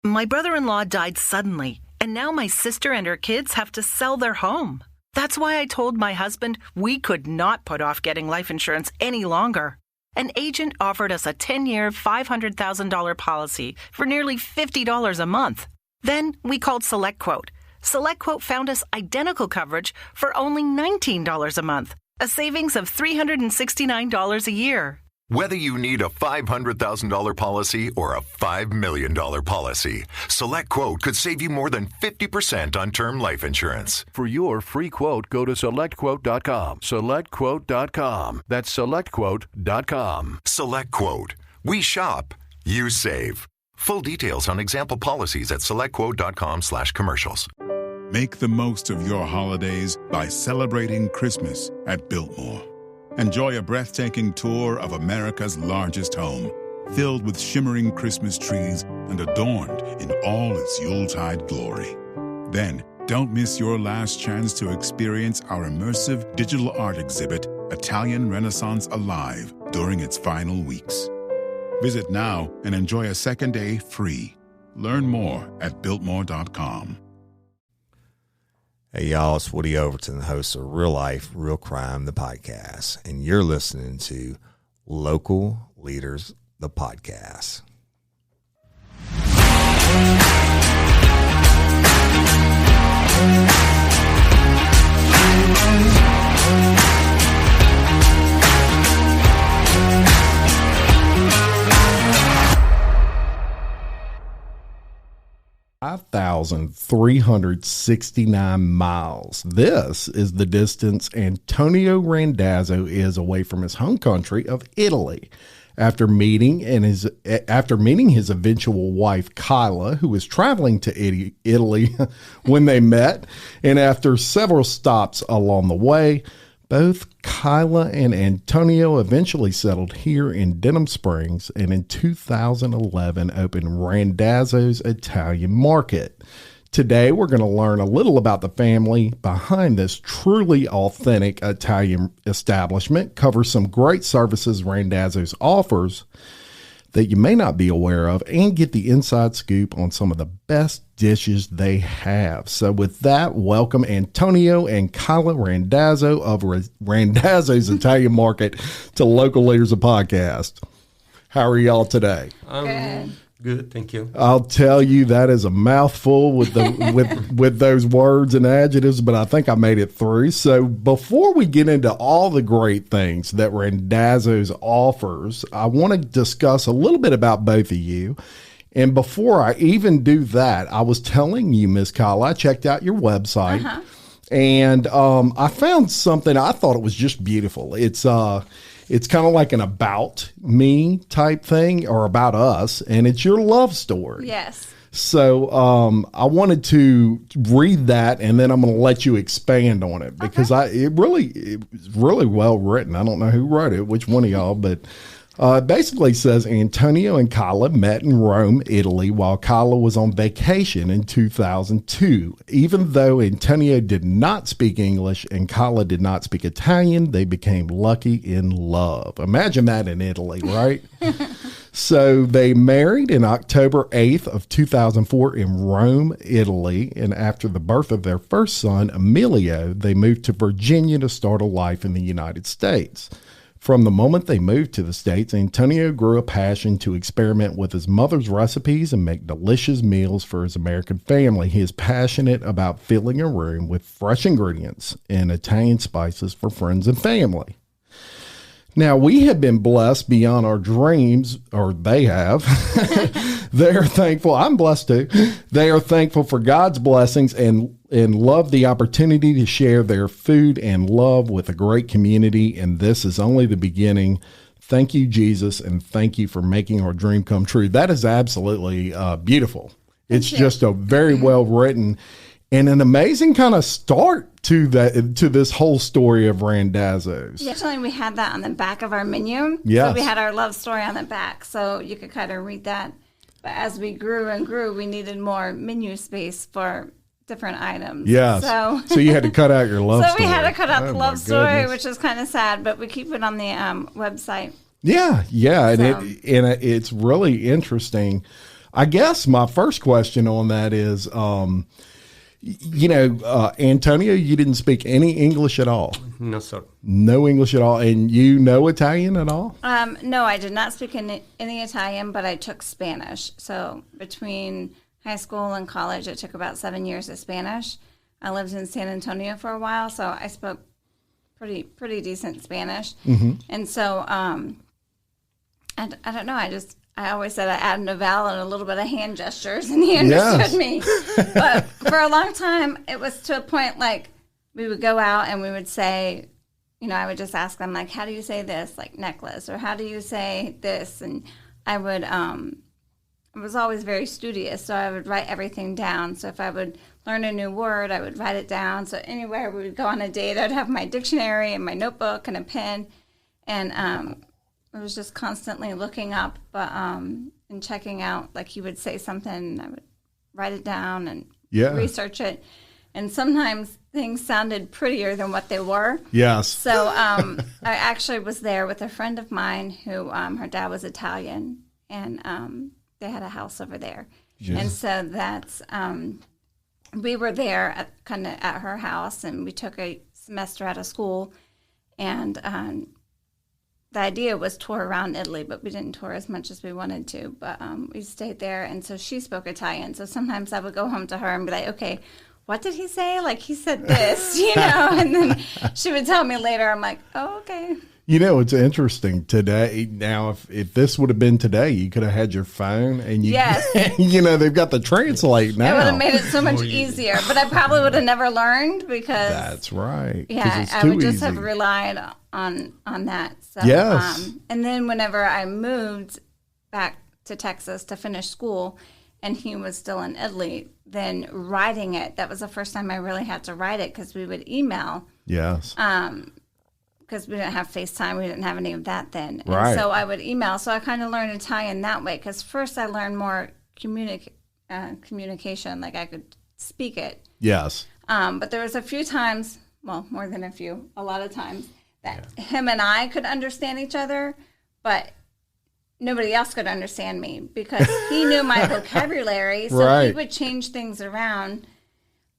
My brother-in-law died suddenly, and now my sister and her kids have to sell their home. That's why I told my husband we could not put off getting life insurance any longer. An agent offered us a 10-year, $500,000 policy for nearly $50 a month. Then we called SelectQuote. SelectQuote found us identical coverage for only $19 a month, a savings of $369 a year. Whether you need a $500,000 policy or a $5 million policy, SelectQuote could save you more than 50% on term life insurance. For your free quote, go to SelectQuote.com. SelectQuote.com. That's SelectQuote.com. SelectQuote. We shop, you save. Full details on example policies at SelectQuote.com/commercials. Make the most of your holidays by celebrating Christmas at Biltmore. Enjoy a breathtaking tour of America's largest home, filled with shimmering Christmas trees and adorned in all its Yuletide glory. Then, don't miss your last chance to experience our immersive digital art exhibit, Italian Renaissance Alive, during its final weeks. Visit now and enjoy a second day free. Learn more at Biltmore.com. Hey, y'all, it's Woody Overton, host of Real Life, Real Crime, the podcast, and you're listening to Local Leaders, the podcast. (5,369 miles). This is the distance Antonio Randazzo is away from his home country of Italy. After meeting his eventual wife Kyla, who was traveling to Italy when they met, and after several stops along the way, both Kyla and Antonio eventually settled here in Denham Springs, and in 2011 opened Randazzo's Italian Market. Today, we're going to learn a little about the family behind this truly authentic Italian establishment, cover some great services Randazzo's offers that you may not be aware of, and get the inside scoop on some of the best dishes they have. So with that, welcome Antonio and Kyla Randazzo of Randazzo's Italian Market to Local Leaders, of Podcast. How are y'all today? Good, thank you. I'll tell you, that is a mouthful with the with those words and adjectives, but I think I made it through. So before we get into all the great things that Randazzo's offers, I want to discuss a little bit about both of you. And before I even do that, I was telling you, Miss Kyla, I checked out your website, and I found something. I thought it was just beautiful. It's kind of like an about me type thing, or about us, and it's your love story. Yes. So I wanted to read that, and then I'm going to let you expand on it, because it was really well written. I don't know who wrote it, which one of y'all, but it basically says Antonio and Kyla met in Rome, Italy, while Kyla was on vacation in 2002. Even though Antonio did not speak English and Kyla did not speak Italian, they became lucky in love. Imagine that in Italy, right? So they married in October 8th of 2004 in Rome, Italy. And after the birth of their first son, Emilio, they moved to Virginia to start a life in the United States. From the moment they moved to the States, Antonio grew a passion to experiment with his mother's recipes and make delicious meals for his American family. He is passionate about filling a room with fresh ingredients and Italian spices for friends and family. Now, we have been blessed beyond our dreams, or they have. They are thankful. I'm blessed too. They are thankful for God's blessings and love the opportunity to share their food and love with a great community. And this is only the beginning. Thank you, Jesus, and thank you for making our dream come true. That is absolutely beautiful. It's just a very well written and an amazing kind of start to this whole story of Randazzo's. Yeah, actually, we had that on the back of our menu. Yes. So we had our love story on the back, so you could kind of read that. But as we grew and grew, we needed more menu space for different items. Yes. So you had to cut out your love story. So we had to cut out the love story, which is kind of sad, but we keep it on the website. Yeah. So. And it's really interesting. I guess my first question on that is, Antonio, you didn't speak any English at all. No, sir. No English at all. And you know Italian at all? No, I did not speak any Italian, but I took Spanish. So between high school and college, it took about 7 years of Spanish. I lived in San Antonio for a while, so I spoke pretty decent Spanish. Mm-hmm. And so I don't know, I always said I added a vowel and a little bit of hand gestures, and he understood me. But for a long time, it was to a point like we would go out and we would say, I would just ask them, like, how do you say this, like necklace, or how do you say this? And I would, I was always very studious, so I would write everything down. So if I would learn a new word, I would write it down. So anywhere we would go on a date, I'd have my dictionary and my notebook and a pen, and I was just constantly looking up, and checking out. Like, he would say something, and I would write it down and research it. And sometimes things sounded prettier than what they were. Yes. So I actually was there with a friend of mine who her dad was Italian, and they had a house over there. Yes. And so that's we were there at her house, and we took a semester out of school, and the idea was tour around Italy, but we didn't tour as much as we wanted to. But we stayed there, and so she spoke Italian. So sometimes I would go home to her and be like, okay, what did he say? Like, he said this, and then she would tell me later. I'm like, oh, okay. It's interesting today. Now, if this would have been today, you could have had your phone, and they've got the translate now. It would have made it so much easier, but I probably would have never learned because that's right. Yeah, I would just have relied on that. So, yes. And then whenever I moved back to Texas to finish school, and he was still in Italy, then writing it, that was the first time I really had to write it, because we would email. Yes. Because we didn't have FaceTime. We didn't have any of that then. And so I would email. So I kind of learned Italian that way, because first I learned more communication, like I could speak it. Yes. But there was a few times, well, more than a few, a lot of times, that him and I could understand each other, but nobody else could understand me, because he knew my vocabulary. So he would change things around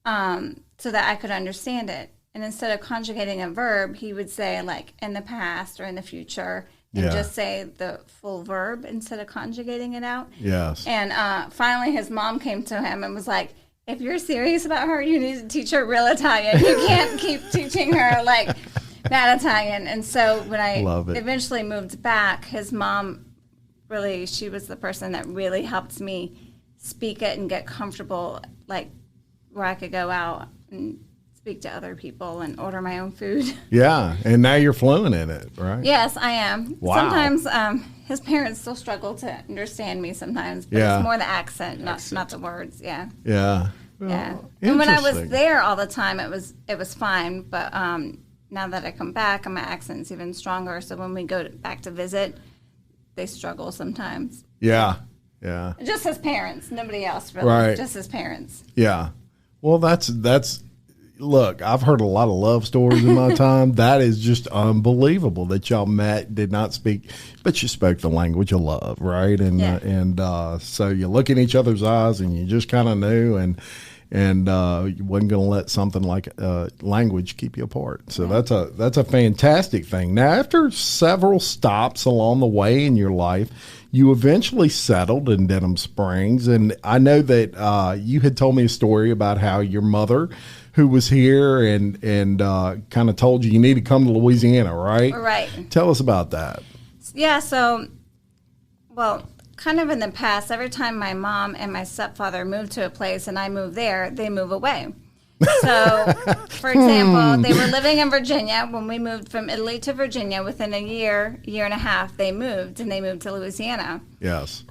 so that I could understand it. And instead of conjugating a verb, he would say, like, in the past or in the future, and just say the full verb instead of conjugating it out. Yes. And finally his mom came to him and was like, if you're serious about her, you need to teach her real Italian. You can't keep teaching her, like, bad Italian. And so when I eventually moved back, his mom really, she was the person that really helped me speak it and get comfortable, like, where I could go out and speak to other people and order my own food. Yeah, and now you're fluent in it, right? Yes, I am. Wow. Sometimes his parents still struggle to understand me sometimes, but it's more the accent, not the words. Yeah. Yeah. Well, yeah. And when I was there all the time, it was fine, but now that I come back, my accent's even stronger. So when we go back to visit, they struggle sometimes. Yeah. Yeah. Just his parents, nobody else really. Right. Just his parents. Yeah. Well, that's. Look, I've heard a lot of love stories in my time. That is just unbelievable that y'all met, did not speak, but you spoke the language of love, right? And so you look in each other's eyes, and you just kind of knew, and you wasn't going to let something like language keep you apart. So that's a fantastic thing. Now, after several stops along the way in your life, you eventually settled in Denham Springs, and I know that you had told me a story about how your mother, who was here and kind of told you need to come to Louisiana, right? Right. Tell us about that. Yeah, so, well, kind of in the past, every time my mom and my stepfather moved to a place and I moved there, they move away. So, for example, they were living in Virginia. When we moved from Italy to Virginia, within a year and a half, they moved to Louisiana. Yes.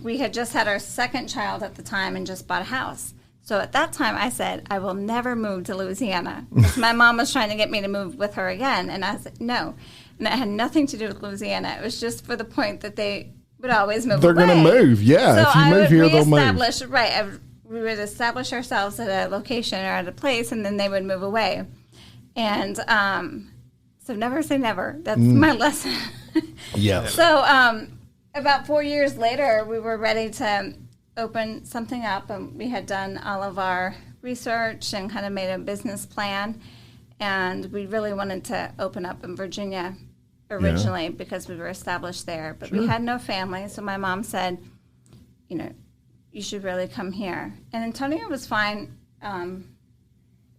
We had just had our second child at the time and just bought a house. So at that time, I said, I will never move to Louisiana. Because my mom was trying to get me to move with her again. And I said, no. And it had nothing to do with Louisiana. It was just for the point that they would always move away. They're going to move, yeah. So if you move here, they'll move. Right. We would establish ourselves at a location or at a place, and then they would move away. And so never say never. That's my lesson. Yeah. So about 4 years later, we were ready to open something up, and we had done all of our research and kind of made a business plan, and we really wanted to open up in Virginia originally because we were established there, but we had no family, so my mom said, you know, you should really come here. And Antonio was fine.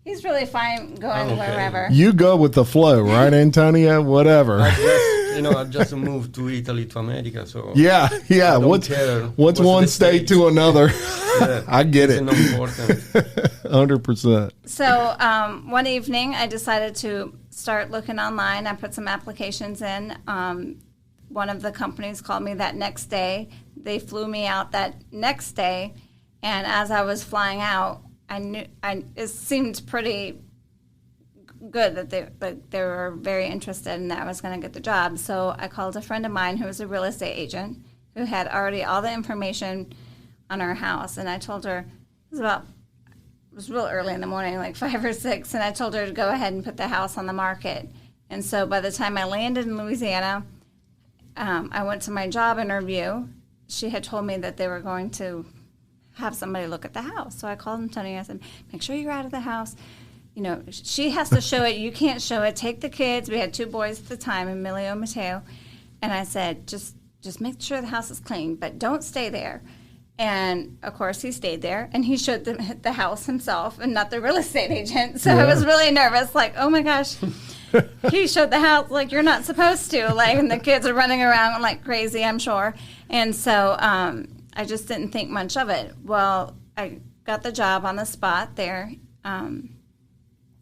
He's really fine going wherever. You go with the flow, right, Antonio? Whatever. I just moved to Italy, to America, so yeah. What's one state to another? Yeah, I get it. It's important. 100%. So one evening, I decided to start looking online. I put some applications in. One of the companies called me that next day. They flew me out that next day, and as I was flying out, I knew it seemed pretty good that they were very interested and that I was going to get the job. So I called a friend of mine who was a real estate agent who had already all the information on our house, and I told her it was real early in the morning, like 5 or 6, and I told her to go ahead and put the house on the market. And so by the time I landed in Louisiana, I went to my job interview. She had told me that they were going to have somebody look at the house. So I called Antonio. I said, make sure you're out of the house. You know, she has to show it. You can't show it. Take the kids. We had 2 boys at the time, Emilio and Mateo. And I said, just make sure the house is clean, but don't stay there. And, of course, he stayed there, and he showed the house himself and not the real estate agent. So I was really nervous, like, oh, my gosh. He showed the house like you're not supposed to. Like, and the kids are running around like crazy, I'm sure. And so I just didn't think much of it. Well, I got the job on the spot there,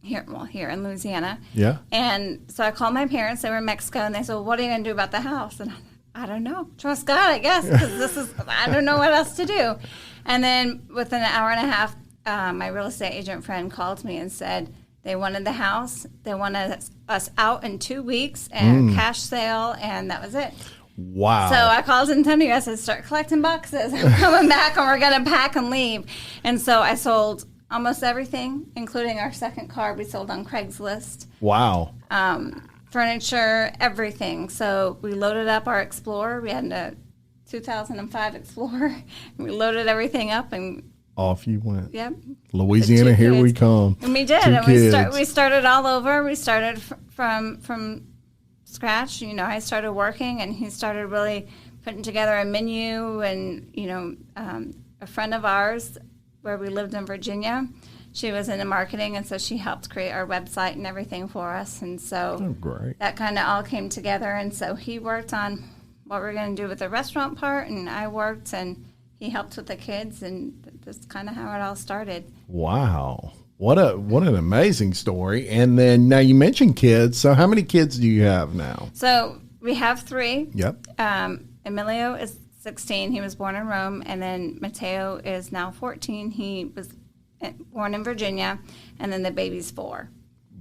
here in Louisiana. Yeah. And so I called my parents. They were in Mexico, and they said, well, what are you going to do about the house? And I don't know. Trust God, I guess, because I don't know what else to do. And then within an hour and a half, my real estate agent friend called me and said they wanted the house. They wanted us out in 2 weeks and cash sale, and that was it. Wow. So I called Antonio. I said, start collecting boxes. I'm coming back, and we're going to pack and leave. And so I sold almost everything, including our second car we sold on Craigslist. Wow. Furniture, everything. So we loaded up our Explorer. We had a 2005 Explorer. We loaded everything up, and off you went. Yep. Louisiana, here we come. And we did. And we started all over. We started from scratch. You know, I started working, and he started really putting together a menu. And, you know, a friend of ours where we lived in Virginia, she was into marketing, and so she helped create our website and everything for us. And so that kind of all came together. And so he worked on what we were going to do with the restaurant part, and I worked, and he helped with the kids, and that's kind of how it all started. Wow. What an amazing story. And then now you mentioned kids. So how many kids do you have now? So we have 3. Yep. Emilio is 16. He was born in Rome. And then Mateo is now 14. He was born in Virginia. And then the baby's 4.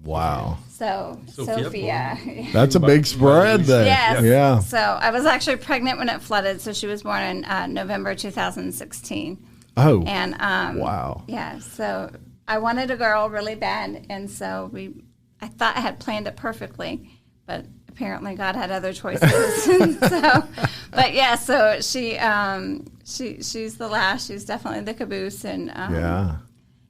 Wow. So Sophia. That's a big spread there. Yes. Yeah. So I was actually pregnant when it flooded. So she was born in November 2016. Oh. And wow. Yeah. So I wanted a girl really bad, and so I thought I had planned it perfectly, but apparently God had other choices. But yeah, so she's the last. She's definitely the caboose, and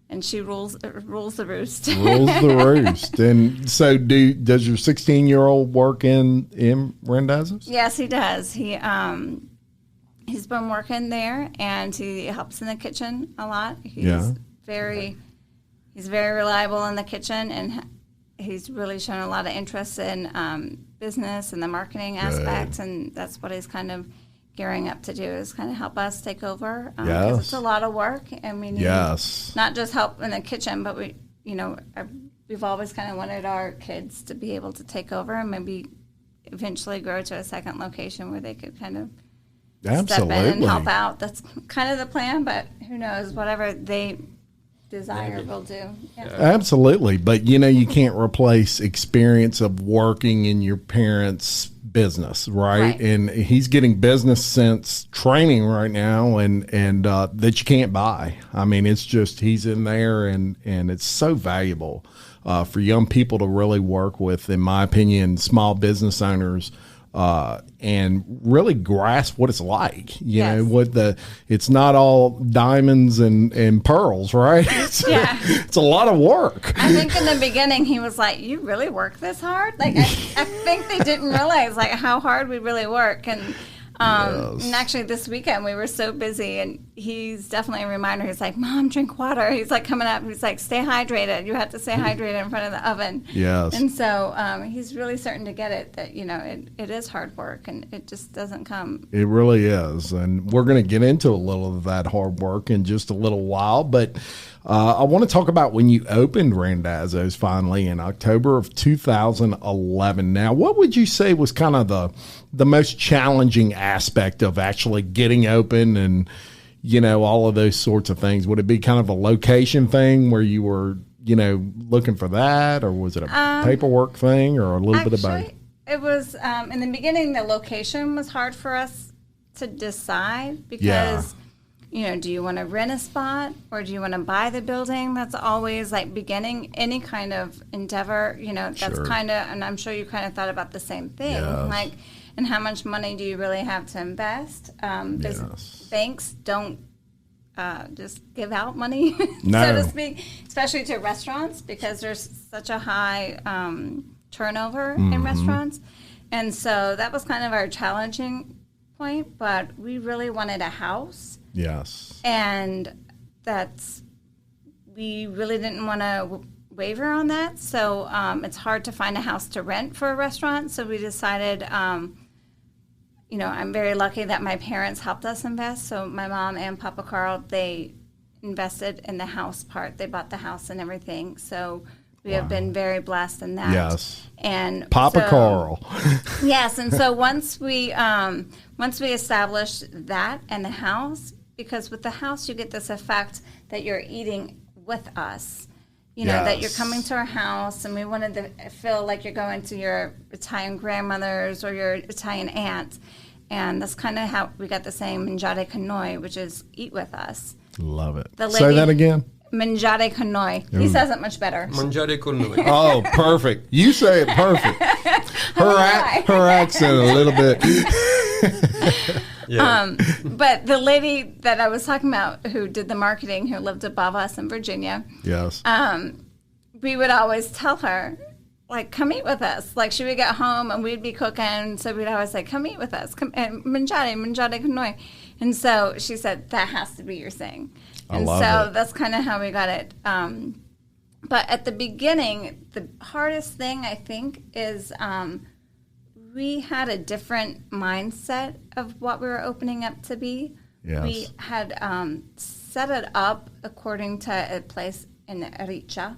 and she rules the roost. Rules the roost. And so, does your 16-year-old work in Randazzo? Yes, he does. He's been working there, and he helps in the kitchen a lot. He's very reliable in the kitchen, and he's really shown a lot of interest in business and the marketing aspects, and that's what he's kind of gearing up to do, is kind of help us take over. Because it's a lot of work, and we need not just help in the kitchen, but we've always kind of wanted our kids to be able to take over and maybe eventually grow to a second location where they could kind of step in and help out. That's kind of the plan, but who knows, whatever they desire will do. Yeah. Absolutely. But you can't replace experience of working in your parents' business, right? And he's getting business sense training right now, and that you can't buy. I mean, it's just he's in there, and it's so valuable for young people to really work with, in my opinion, small business owners. and really grasp what it's like. You Yes. know, it's not all diamonds and pearls, right? It's a lot of work. I think in the beginning he was like, "You really work this hard?" Like I think they didn't realize like how hard we really work. And actually this weekend we were so busy, and he's definitely a reminder. He's like, "Mom, drink water." He's like coming up. He's like, "Stay hydrated. You have to stay hydrated in front of the oven." Yes. And so he's really starting to get it that, you know, it is hard work, and it just doesn't come. It really is. And we're going to get into a little of that hard work in just a little while. But I want to talk about when you opened Randazzo's finally in October of 2011. Now, what would you say was kind of the most challenging aspect of actually getting open and, you know, all of those sorts of things? Would it be kind of a location thing where you were, you know, looking for that, or was it a paperwork thing, or a little bit of both? It was, in the beginning, the location was hard for us to decide because, you know, do you want to rent a spot or do you want to buy the building? That's always like beginning any kind of endeavor, you know, that's kind of, and I'm sure you kind of thought about the same thing. Yes. Like, and how much money do you really have to invest? Banks don't just give out money, so to speak, especially to restaurants, because there's such a high turnover in restaurants. And so that was kind of our challenging point, but we really wanted a house. Yes. And we really didn't want to waiver on that. So it's hard to find a house to rent for a restaurant. So we decided, you know, I'm very lucky that my parents helped us invest. So my mom and Papa Carl, they invested in the house part. They bought the house and everything. So we have been very blessed in that. Yes. And Papa Carl. Yes. And so once we established that and the house, because with the house you get this effect that you're eating with us. You know, that you're coming to our house, and we wanted to feel like you're going to your Italian grandmother's or your Italian aunt. And that's kind of how we got the same mangiare con noi, which is eat with us. Love it. Say that again. Mangiare con noi. He says it much better. Mangiare con noi. Oh, perfect. You say it perfect. Her accent a little bit. But the lady that I was talking about who did the marketing, who lived above us in Virginia, we would always tell her, like, come eat with us. Like, she would get home and we'd be cooking, so we'd always say, come eat with us. Come and mangiare con noi. And so she said, that has to be your thing. And so that's kind of how we got it. But at the beginning, the hardest thing, I think, is we had a different mindset of what we were opening up to be. Yes. We had set it up according to a place in Riccia,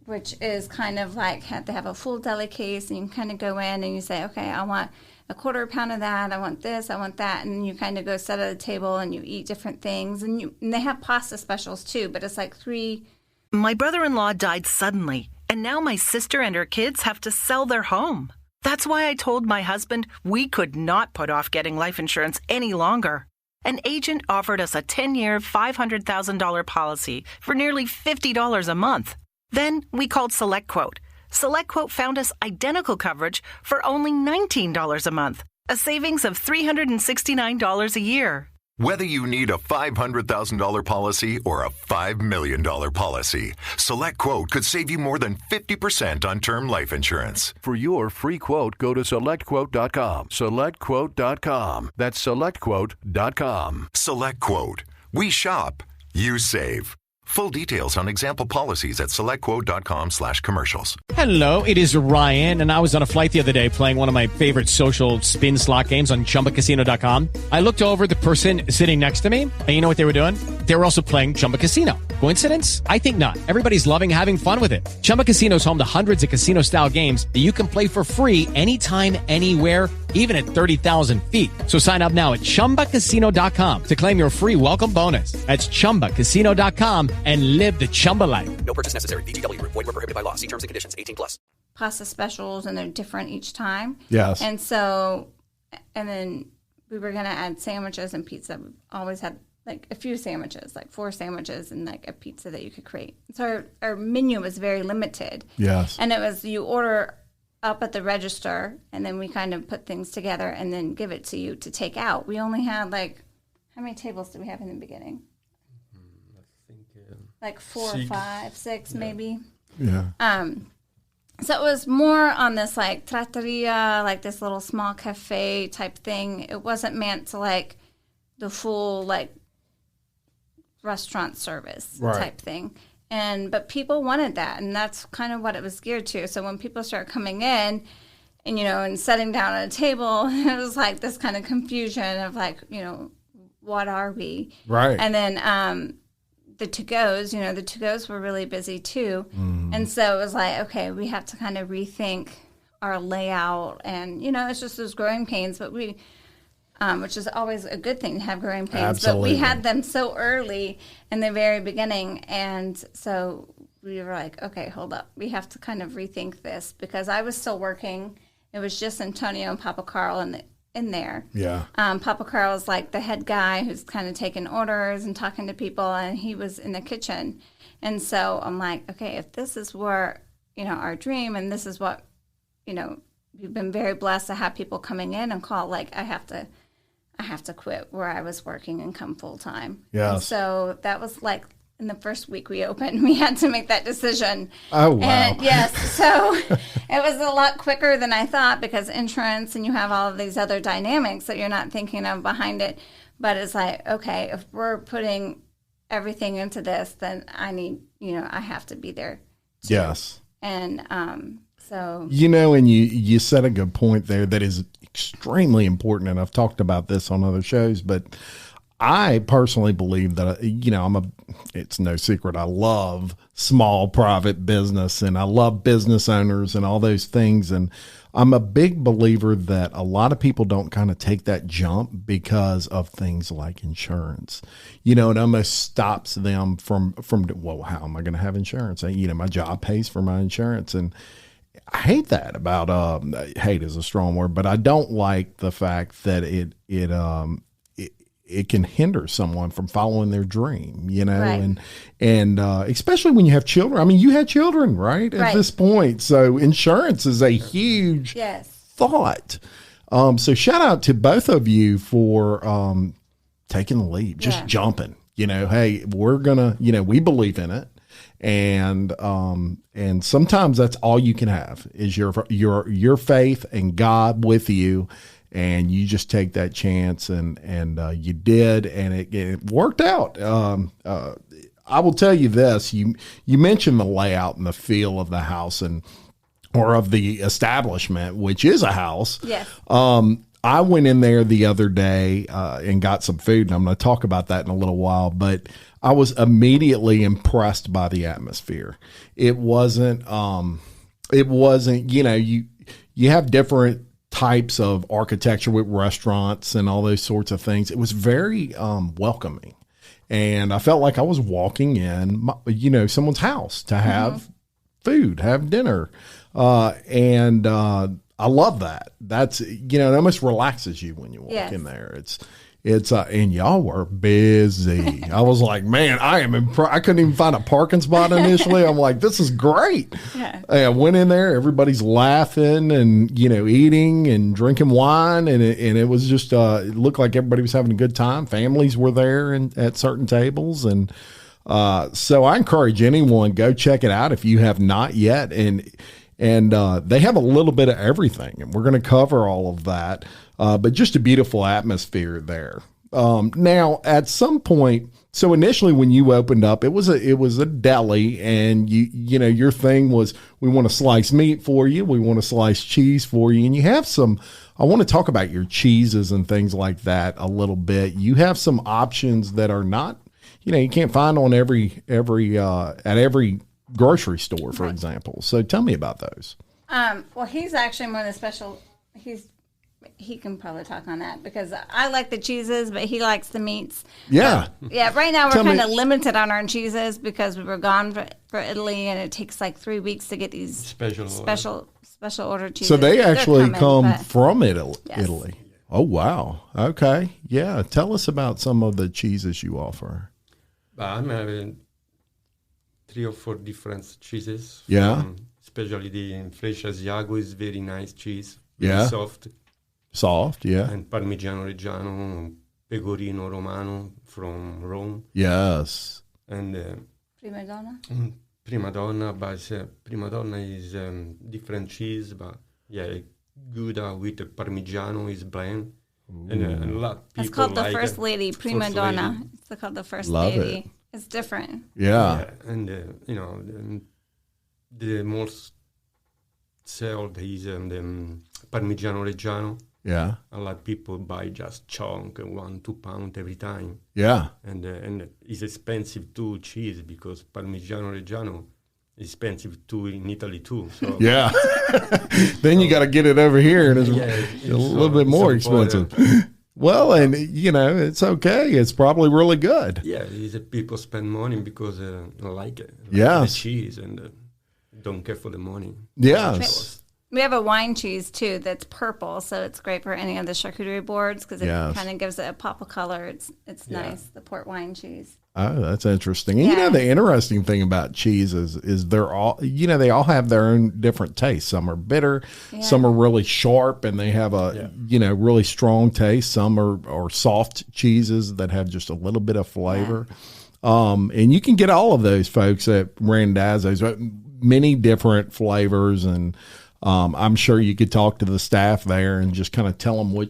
which is kind of like they have a full deli case, and you can kind of go in and you say, okay, I want a quarter pound of that, I want this, I want that, and then you kind of go sit at a table and you eat different things, and they have pasta specials too, but it's like 3. My brother-in-law died suddenly, and now my sister and her kids have to sell their home. That's why I told my husband we could not put off getting life insurance any longer. An agent offered us a 10-year, $500,000 policy for nearly $50 a month. Then we called SelectQuote. SelectQuote found us identical coverage for only $19 a month, a savings of $369 a year. Whether you need a $500,000 policy or a $5 million policy, SelectQuote could save you more than 50% on term life insurance. For your free quote, go to SelectQuote.com. SelectQuote.com. That's SelectQuote.com. SelectQuote. We shop. You save. Full details on example policies at SelectQuote.com/commercials. Hello, it is Ryan, and I was on a flight the other day playing one of my favorite social spin slot games on ChumbaCasino.com. I looked over at the person sitting next to me, and you know what they were doing? They were also playing Chumba Casino. Coincidence? I think not. Everybody's loving having fun with it. Chumba Casino is home to hundreds of casino-style games that you can play for free anytime, anywhere, even at 30,000 feet. So sign up now at ChumbaCasino.com to claim your free welcome bonus. That's ChumbaCasino.com and live the Chumba life. No purchase necessary. VGW. Void were prohibited by law. See terms and conditions. 18+. Pasta specials, and they're different each time. Yes. And so, and then we were going to add sandwiches and pizza. We always had like a few sandwiches, like 4 sandwiches and like a pizza that you could create. So our menu was very limited. Yes. And it was, you order up at the register, and then we kind of put things together and then give it to you to take out. We only had how many tables did we have in the beginning? I think 4 or 5, 6 maybe. Yeah. So it was more on this trattoria, this little small cafe type thing. It wasn't meant to the full restaurant service type thing. But people wanted that, and that's kind of what it was geared to. So when people start coming in and, and sitting down at a table, it was this kind of confusion of what are we? Right. And then the to-goes, the to-goes were really busy too. And so it was okay, we have to kind of rethink our layout. And, it's just those growing pains, but we, which is always a good thing to have growing pains. Absolutely. But we had them so early in the very beginning. And so we were okay, hold up. We have to kind of rethink this, because I was still working. It was just Antonio and Papa Carl in there. Yeah. Papa Carl is the head guy who's kind of taking orders and talking to people, and he was in the kitchen. And so I'm okay, if this is where, our dream, and this is what, we've been very blessed to have people coming in and call, I have to quit where I was working and come full time. Yes. And so that was in the first week we opened, we had to make that decision. Oh, wow. And yes, so it was a lot quicker than I thought, because insurance, and you have all of these other dynamics that you're not thinking of behind it. But it's okay, if we're putting everything into this, then I need, I have to be there too. Yes. And so. And you said a good point there that is extremely important, and I've talked about this on other shows, but I personally believe that, it's no secret, I love small private business, and I love business owners and all those things. And I'm a big believer that a lot of people don't kind of take that jump because of things like insurance. It almost stops them from, well, how am I going to have insurance? My job pays for my insurance. And I hate that about, hate is a strong word, but I don't like the fact that it can hinder someone from following their dream, Right. and especially when you have children. I mean, you had children, right? At this point. So insurance is a huge thought. So shout out to both of you for taking the leap, just jumping, hey, we're going to, we believe in it. And sometimes that's all you can have is your faith and God with you. And you just take that chance, and you did, and it worked out. I will tell you this: you mentioned the layout and the feel of the house or of the establishment, which is a house. Yes. I went in there the other day and got some food, and I'm going to talk about that in a little while. But I was immediately impressed by the atmosphere. It wasn't. You have different types of architecture with restaurants and all those sorts of things. It was very welcoming, and I felt like I was walking in, someone's house to have food, have dinner, and I love that. That's it almost relaxes you when you walk in there. It's and y'all were busy. I was like, man, I am impressed. I couldn't even find a parking spot initially. I'm like, this is great. Yeah. I went in there, everybody's laughing and, eating and drinking wine. And it was just, it looked like everybody was having a good time. Families were there at certain tables. And so I encourage anyone, go check it out if you have not yet. And they have a little bit of everything, and we're going to cover all of that. But just a beautiful atmosphere there. Now, at some point, so initially when you opened up, it was a deli, and your thing was, we want to slice meat for you, we want to slice cheese for you, and you have some. I want to talk about your cheeses and things like that a little bit. You have some options that are not, you can't find on every at every grocery store, for example. So tell me about those. Well, he's actually more the special. He can probably talk on that, because I like the cheeses, but he likes the meats. Yeah. Yeah. Right now we're kind of limited on our cheeses because we were gone for Italy, and it takes 3 weeks to get these special order cheeses. So they actually come from Italy. Yes. Italy. Oh, wow. Okay. Yeah. Tell us about some of the cheeses you offer. I'm having 3 or 4 different cheeses. Yeah. especially the Fresh Asiago is very nice cheese. Yeah. Soft. Soft, yeah. And Parmigiano Reggiano, Pecorino Romano from Rome. Yes. And Prima Donna? Prima Donna, but Prima Donna is different cheese, but yeah, Gouda with the Parmigiano is blend. And a lot of people it's called the like First Lady, Prima Donna. It's called the First Lady. It. It's different. Yeah. And, you know, the most sold is the Parmigiano Reggiano. Yeah. A lot of people buy just chunk, 1-2 pound every time. Yeah. And it's expensive too, cheese, because Parmigiano Reggiano is expensive too in Italy too. So yeah. Then you got to get it over here, and it's a little bit more expensive. Well, and you know, it's okay. It's probably really good. Yeah, people spend money because they like it. Yes. The cheese and don't care for the money. Yes. We have a wine cheese too that's purple, so it's great for any of the charcuterie boards because it kind of gives it a pop of color. It's nice, the port wine cheese. Oh, that's interesting. And you know, the interesting thing about cheese is they're all, you know, they all have their own different tastes. Some are bitter, some are really sharp, and they have a, you know, really strong taste. Some are soft cheeses that have just a little bit of flavor. And you can get all of those, folks, at Randazzo's. Many different flavors, and I'm sure you could talk to the staff there and just kind of tell them what,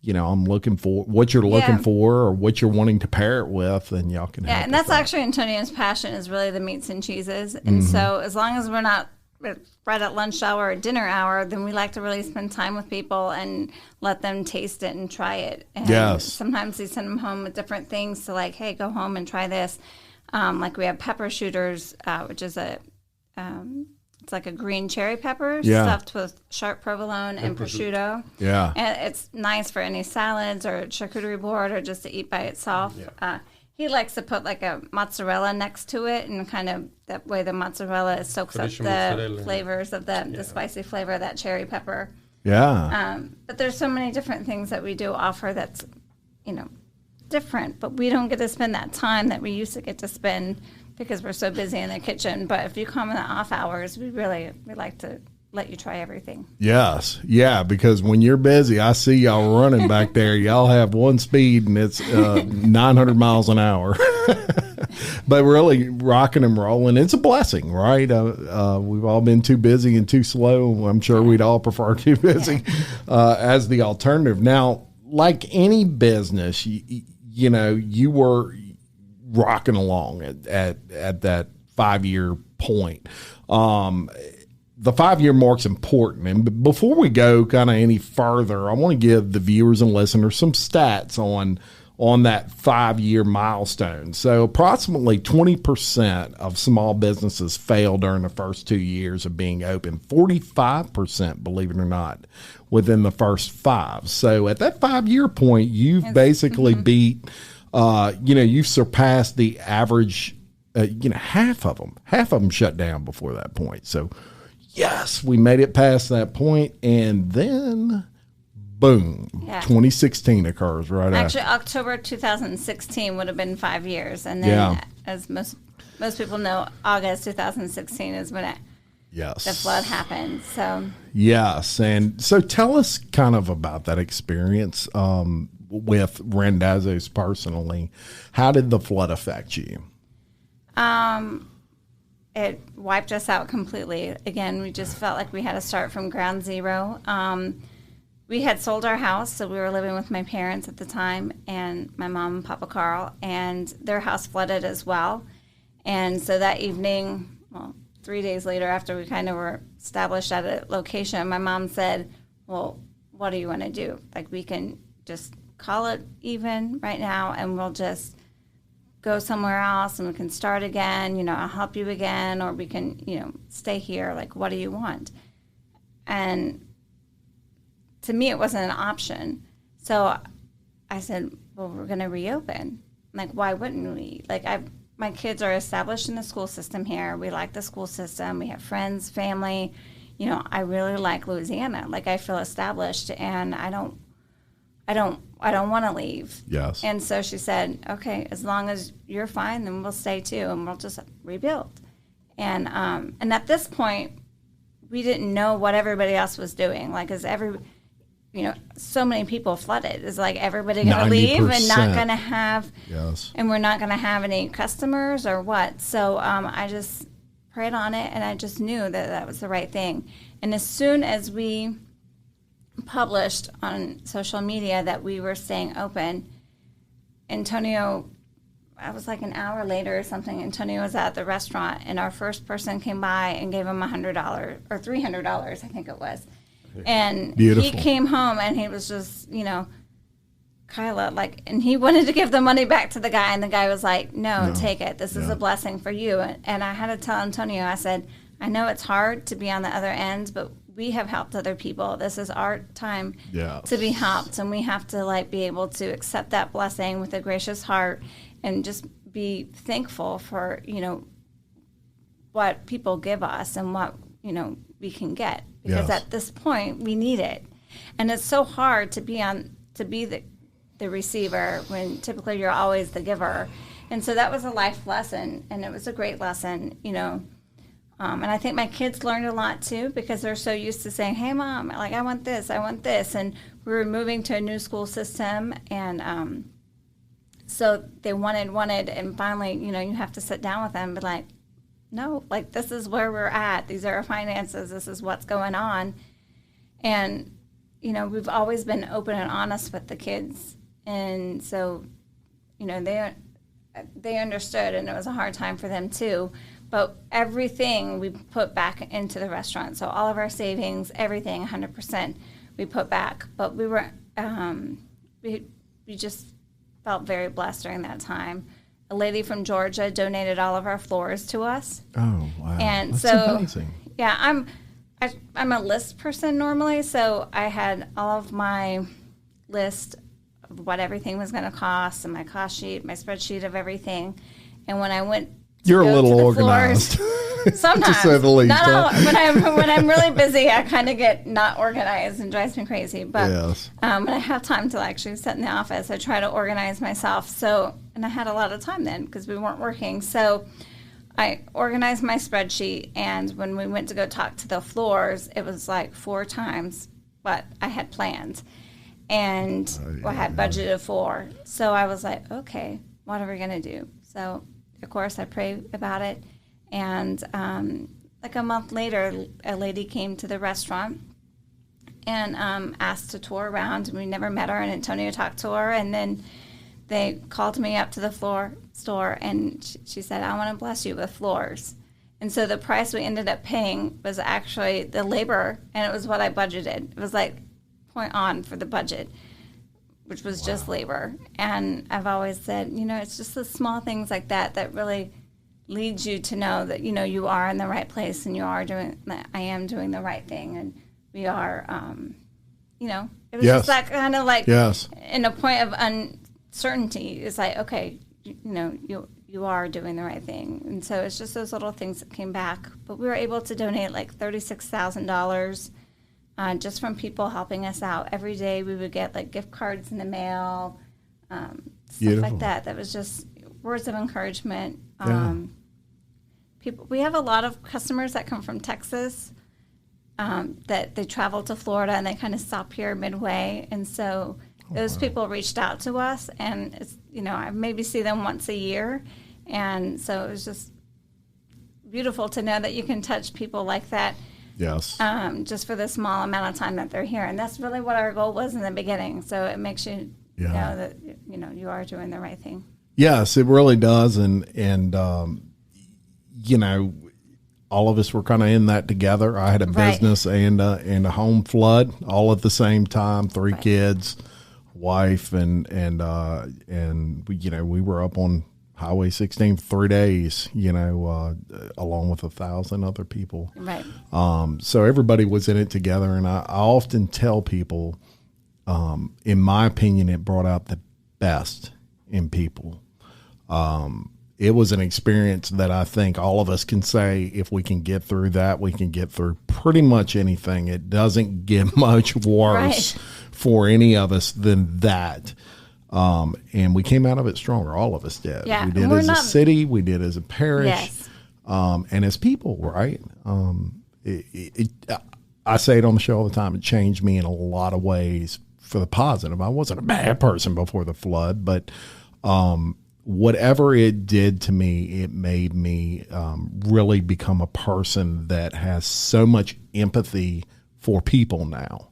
you know, I'm looking for, what you're looking for, or what you're wanting to pair it with, and y'all can help. Yeah, and that's actually Antonio's passion, is really the meats and cheeses. And so as long as we're not right at lunch hour or dinner hour, then we like to really spend time with people and let them taste it and try it. And sometimes we send them home with different things to, like, hey, go home and try this. Like we have pepper shooters, which is it's like a green cherry pepper stuffed with sharp provolone and prosciutto. Yeah. And it's nice for any salads or charcuterie board or just to eat by itself. Yeah. He likes to put like a mozzarella next to it, and kind of that way the mozzarella soaks up the flavors of the spicy flavor of that cherry pepper. Yeah. But there's so many different things that we do offer that's, you know, different, but we don't get to spend that time that we used to get to spend because we're so busy in the kitchen. But if you come in the off hours, we like to let you try everything. Yes. Yeah, because when you're busy, I see y'all running back there. Y'all have one speed, and it's 900 miles an hour. But really rocking and rolling, it's a blessing, right? We've all been too busy and too slow. I'm sure we'd all prefer too busy as the alternative. Now, like any business, you know, you were rocking along at that 5-year point. The 5-year mark's important. And before we go kind of any further, I want to give the viewers and listeners some stats on that 5-year milestone. So approximately 20% of small businesses fail during the first 2 years of being open. 45%, believe it or not, within the first 5. So at that 5-year point, you've basically beat, you know, you've surpassed the average, you know, half of them shut down before that point. So yes, we made it past that point, and then boom, 2016 occurs right after. Actually, October 2016 would have been 5 years, and then as most people know, August 2016 is when the flood happened. So yes, and so tell us kind of about that experience with Randazzo's personally. How did the flood affect you? It wiped us out completely. Again, we just felt like we had to start from ground zero. We had sold our house, so we were living with my parents at the time, and my mom and Papa Carl, and their house flooded as well. And so that evening, well, 3 days later after we kind of were established at a location, my mom said, well, what do you want to do? Like, we can just call it even right now, and we'll just go somewhere else and we can start again, you know, I'll help you again, or we can, you know, stay here. Like, what do you want? And to me, it wasn't an option. So I said, well, we're going to reopen. Like, why wouldn't we? Like, my kids are established in the school system here. We like the school system. We have friends, family. You know, I really like Louisiana. Like, I feel established, and I don't want to leave. Yes. And so she said, okay, as long as you're fine, then we'll stay too, and we'll just rebuild. And at this point, we didn't know what everybody else was doing. Like, so many people flooded. Is like everybody going to leave and not going to have, and we're not going to have any customers or what? So I just prayed on it, and I just knew that was the right thing. And as soon as we published on social media that we were staying open, Antonio, I was like an hour later or something, Antonio was at the restaurant, and our first person came by and gave him $100 or $300, I think it was. And Beautiful. He came home, and he was just, Kyla, and he wanted to give the money back to the guy, and the guy was like, no. Take it. This is a blessing for you. And I had to tell Antonio, I said, I know it's hard to be on the other end, but we have helped other people. This is our time to be helped, and we have to be able to accept that blessing with a gracious heart and just be thankful for, what people give us and what, we can get. Because at this point, we need it. And it's so hard to be the receiver when typically you're always the giver. And so that was a life lesson, and it was a great lesson, and I think my kids learned a lot too, because they're so used to saying, hey Mom, I want this. And we were moving to a new school system, and so they wanted, and finally, you have to sit down with them and be like, no, this is where we're at. These are our finances. This is what's going on. And, we've always been open and honest with the kids. And so, they understood, and it was a hard time for them too. But everything we put back into the restaurant. So all of our savings, everything, 100%, we put back. But we were, we just felt very blessed during that time. A lady from Georgia donated all of our floors to us. Oh, wow. And that's so, amazing. Yeah, I'm a list person normally, so I had all of my list of what everything was going to cost, and my cost sheet, my spreadsheet of everything. And when I went You're a little organized. Sometimes. To say the least. Not all, when I'm really busy, I kind of get not organized and drives me crazy. But when I have time to actually sit in the office, I try to organize myself. So, and I had a lot of time then because we weren't working. So I organized my spreadsheet, and when we went to go talk to the floors, it was 4 times what I had planned. And I had budgeted for. So I was like, okay, what are we going to do? So, of course, I prayed about it. And a month later, a lady came to the restaurant and asked to tour around. We never met her, and Antonio talked to her. And then they called me up to the store, and she said, I want to bless you with floors. And so the price we ended up paying was actually the labor, and it was what I budgeted. It was point on for the budget, which was just labor. And I've always said, it's just the small things like that that really leads you to know that, you are in the right place, and I am doing the right thing. And we are, it was just that kind of in a point of uncertainty. It's okay, you are doing the right thing. And so it's just those little things that came back. But we were able to donate $36,000 just from people helping us out. Every day we would get gift cards in the mail, stuff like that. That was just words of encouragement. We have a lot of customers that come from Texas, that they travel to Florida and they kind of stop here midway. And so those people reached out to us, and it's, I maybe see them once a year. And so it was just beautiful to know that you can touch people like that. Yes. Just for the small amount of time that they're here. And that's really what our goal was in the beginning. So it makes you know that, you are doing the right thing. Yes, it really does. And all of us were kind of in that together. I had a business and a home flood all at the same time, 3 kids, wife, and we were up on Highway 16 for 3 days, along with 1,000 other people. Right. So everybody was in it together. And I often tell people, in my opinion, it brought out the best in people. It was an experience that I think all of us can say, if we can get through that, we can get through pretty much anything. It doesn't get much worse for any of us than that. And we came out of it stronger. All of us did. Yeah, we did as a city. We did as a parish. Yes. And as people, right? I say it on the show all the time. It changed me in a lot of ways for the positive. I wasn't a bad person before the flood, but whatever it did to me, it made me really become a person that has so much empathy for people now.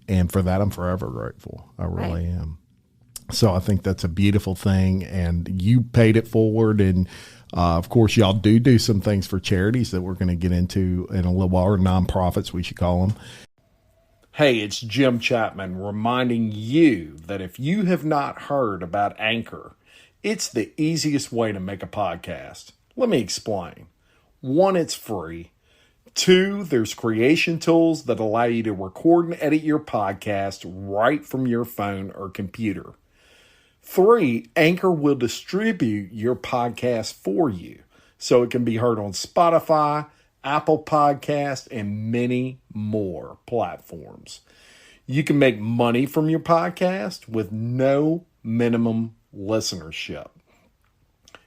And for that, I'm forever grateful. I really am. So I think that's a beautiful thing. And you paid it forward. And of course, y'all do some things for charities that we're going to get into in a little while, or nonprofits, we should call them. Hey, it's Jim Chapman reminding you that if you have not heard about Anchor, it's the easiest way to make a podcast. Let me explain. 1, it's free. 2, there's creation tools that allow you to record and edit your podcast right from your phone or computer. 3, Anchor will distribute your podcast for you so it can be heard on Spotify, Apple Podcast, and many more platforms. You can make money from your podcast with no minimum listenership.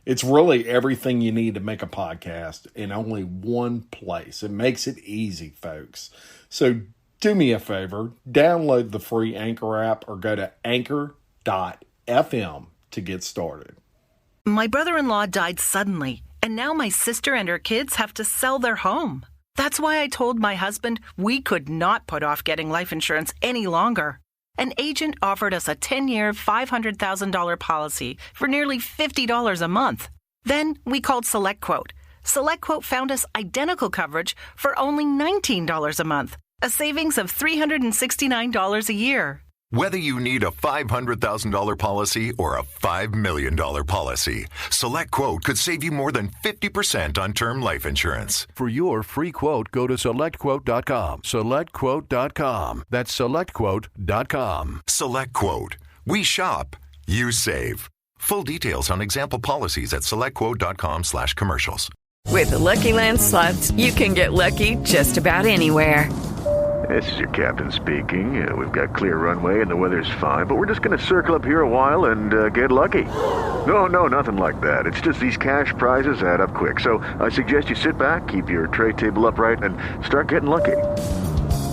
It's really everything you need to make a podcast in only one place. It makes it easy, folks. So do me a favor, download the free Anchor app or go to anchor.fm to get started. My brother-in-law died suddenly, and now my sister and her kids have to sell their home. That's why I told my husband we could not put off getting life insurance any longer. An agent offered us a 10-year, $500,000 policy for nearly $50 a month. Then we called SelectQuote. SelectQuote found us identical coverage for only $19 a month, a savings of $369 a year. Whether you need a $500,000 policy or a $5 million policy, SelectQuote could save you more than 50% on term life insurance. For your free quote, go to SelectQuote.com. SelectQuote.com. That's SelectQuote.com. SelectQuote. We shop, you save. Full details on example policies at SelectQuote.com/commercials. With the Lucky Land Slots, you can get lucky just about anywhere. This is your captain speaking. We've got clear runway and the weather's fine, but we're just going to circle up here a while and get lucky. No, nothing like that. It's just these cash prizes add up quick. So I suggest you sit back, keep your tray table upright, and start getting lucky.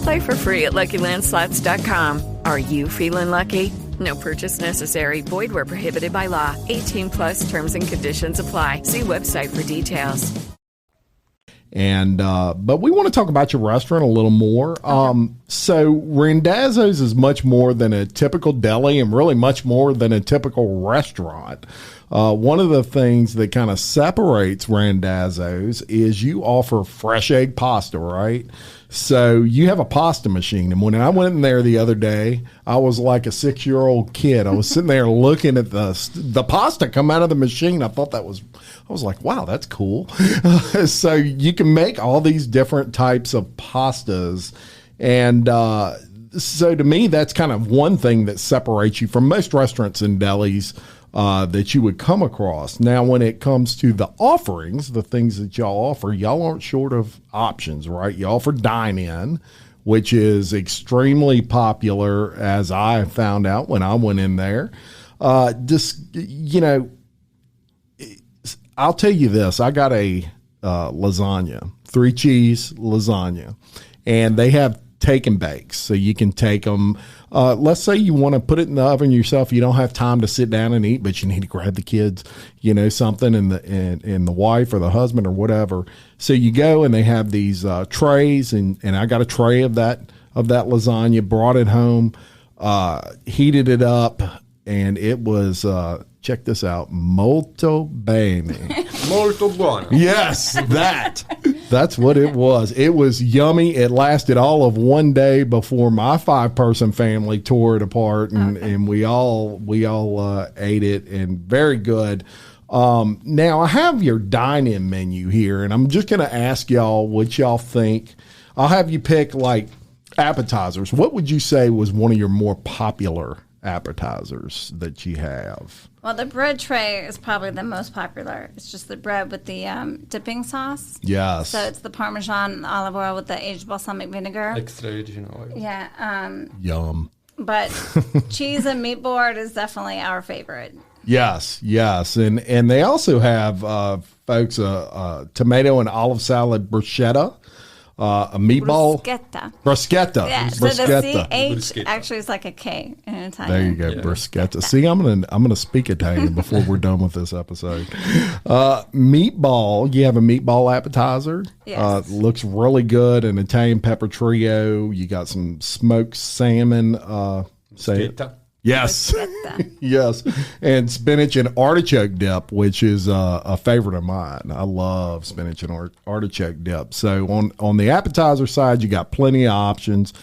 Play for free at LuckyLandSlots.com. Are you feeling lucky? No purchase necessary. Void where prohibited by law. 18+ terms and conditions apply. See website for details. And but we want to talk about your restaurant a little more. So Randazzo's is much more than a typical deli and really much more than a typical restaurant. One of the things that kind of separates Randazzo's is you offer fresh egg pasta, right? So you have a pasta machine. And when I went in there the other day, I was like a 6-year-old kid. I was sitting there looking at the pasta come out of the machine. I was like, wow, that's cool. So you can make all these different types of pastas. And so to me, that's kind of one thing that separates you from most restaurants and delis that you would come across. Now, when it comes to the offerings, the things that y'all offer, y'all aren't short of options, right? You offer dine-in, which is extremely popular, as I found out when I went in there. I'll tell you this. I got a lasagna, 3-cheese lasagna, and they have take and bakes. So you can take them. Let's say you want to put it in the oven yourself. You don't have time to sit down and eat, but you need to grab the kids, something, and the wife or the husband or whatever. So you go and they have these trays, and I got a tray of that lasagna, brought it home, heated it up, and it was check this out, molto bene. Molto buono. Yes, that's what it was. It was yummy. It lasted all of one day before my 5-person family tore it apart, and we all ate it, and very good. Now I have your dine-in menu here, and I'm just going to ask y'all what y'all think. I'll have you pick like appetizers. What would you say was one of your more popular appetizers that you have? Well, the bread tray is probably the most popular. It's just the bread with the dipping sauce. Yes. So it's the Parmesan olive oil with the aged balsamic vinegar. Extra virgin oil. Yeah. Yum. But cheese and meat board is definitely our favorite. Yes, and they also have folks tomato and olive salad bruschetta. A meatball bruschetta. Yeah, so the CH actually is like a K in Italian. There you go, bruschetta. See, I'm gonna speak Italian before we're done with this episode. Meatball. You have a meatball appetizer. Yes. Looks really good. An Italian pepper trio. You got some smoked salmon. Say it. Yes. Yes. And spinach and artichoke dip, which is a favorite of mine. I love spinach and artichoke dip. So on the appetizer side, you got plenty of options.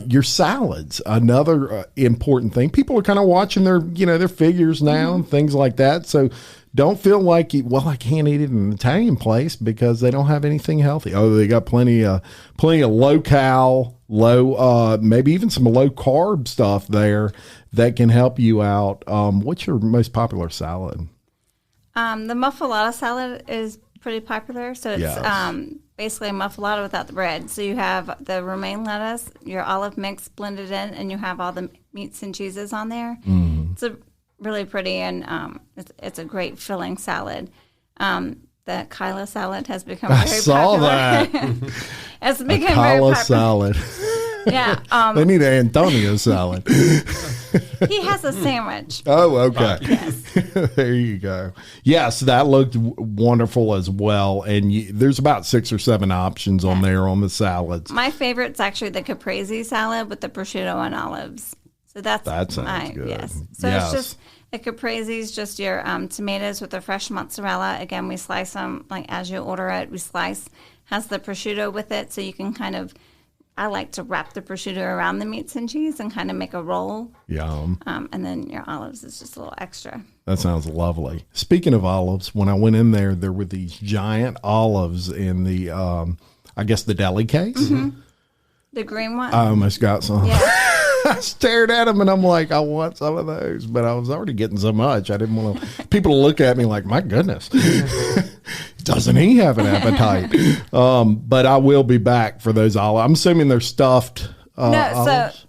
Your salads, another important thing. People are kind of watching their figures now and things like that. So don't feel like, I can't eat it in an Italian place because they don't have anything healthy. Oh, they got plenty of low-cal, maybe even some low-carb stuff there that can help you out. What's your most popular salad? The muffalata salad is pretty popular. So it's basically a muffalata without the bread. So you have the romaine lettuce, your olive mix blended in, and you have all the meats and cheeses on there. It's really pretty, and it's a great filling salad. The Kyla salad has become very popular. I saw that. It's become very popular. Salad. Yeah. They need an Antonio salad. He has a sandwich. Oh, okay. Yes. There you go. Yes, that looked wonderful as well. And there's about 6 or 7 options on there on the salads. My favorite's actually the caprese salad with the prosciutto and olives. So that sounds good. Yes. So it's just a caprese is just your tomatoes with the fresh mozzarella. Again, we slice them like as you order it. We slice. Has the prosciutto with it, so you can kind of. I like to wrap the prosciutto around the meats and cheese and kind of make a roll. Yum. And then your olives is just a little extra. That sounds lovely. Speaking of olives, when I went in there were these giant olives in the, I guess the deli case. Mm-hmm. The green one. I almost got some. Yeah. I stared at them and I'm like, I want some of those, but I was already getting so much. I didn't want people to look at me like, my goodness, doesn't he have an appetite? But I will be back for those olives. I'm assuming they're stuffed. Olives.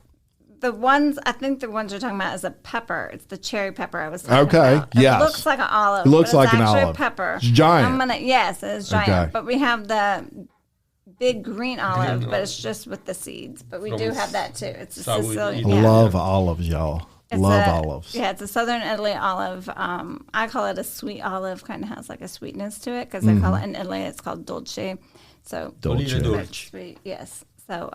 So I think the ones you're talking about is a pepper. It's the cherry pepper I was talking about. Yes. It looks like an olive. It looks like an olive. It's actually a pepper. It's giant. Yes, it is giant. Okay. But we have the big green olive, but it's just with the seeds. But we do have that too. It's a Sicilian. I love olives, y'all. Olives. Yeah, it's a Southern Italy olive. I call it a sweet olive. Kind of has like a sweetness to it because they call it in Italy. It's called dolce. So dolce. Sweet. Yes. So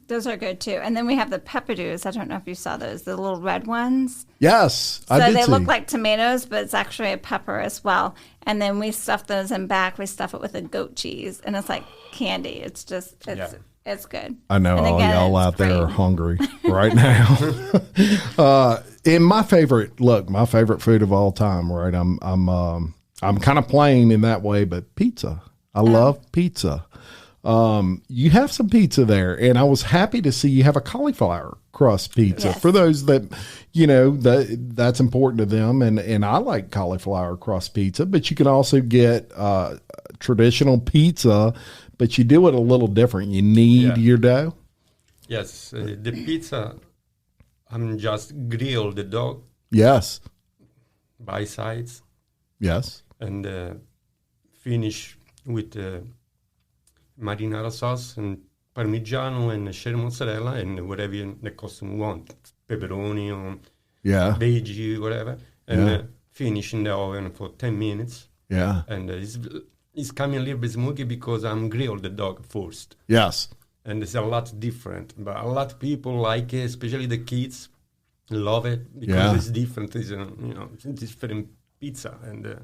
those are good too. And then we have the peppadews. I don't know if you saw those, the little red ones. Yes, I did. So they look like tomatoes, but it's actually a pepper as well. And then we stuff those in back. We stuff it with a goat cheese, and it's like candy. It's just it's good. I know all y'all out there are hungry right now. And my favorite food of all time, right? I'm kind of plain in that way, but pizza. I love pizza. You have some pizza there, and I was happy to see you have a cauliflower crust pizza. Yes. For those that, that's important to them, and I like cauliflower crust pizza, but you can also get traditional pizza, but you do it a little different. You need your dough. Yes, the pizza, I'm just grill the dog. Yes. By sides. Yes. And finish with marinara sauce and parmigiano and shredded mozzarella and whatever the customer want, pepperoni or veggie, whatever, and finish in the oven for 10 minutes. Yeah. And it's coming a little bit smoky because I'm grilled the dog first. Yes. And it's a lot different, but a lot of people like it, especially the kids love it because it's different. It's it's different pizza, and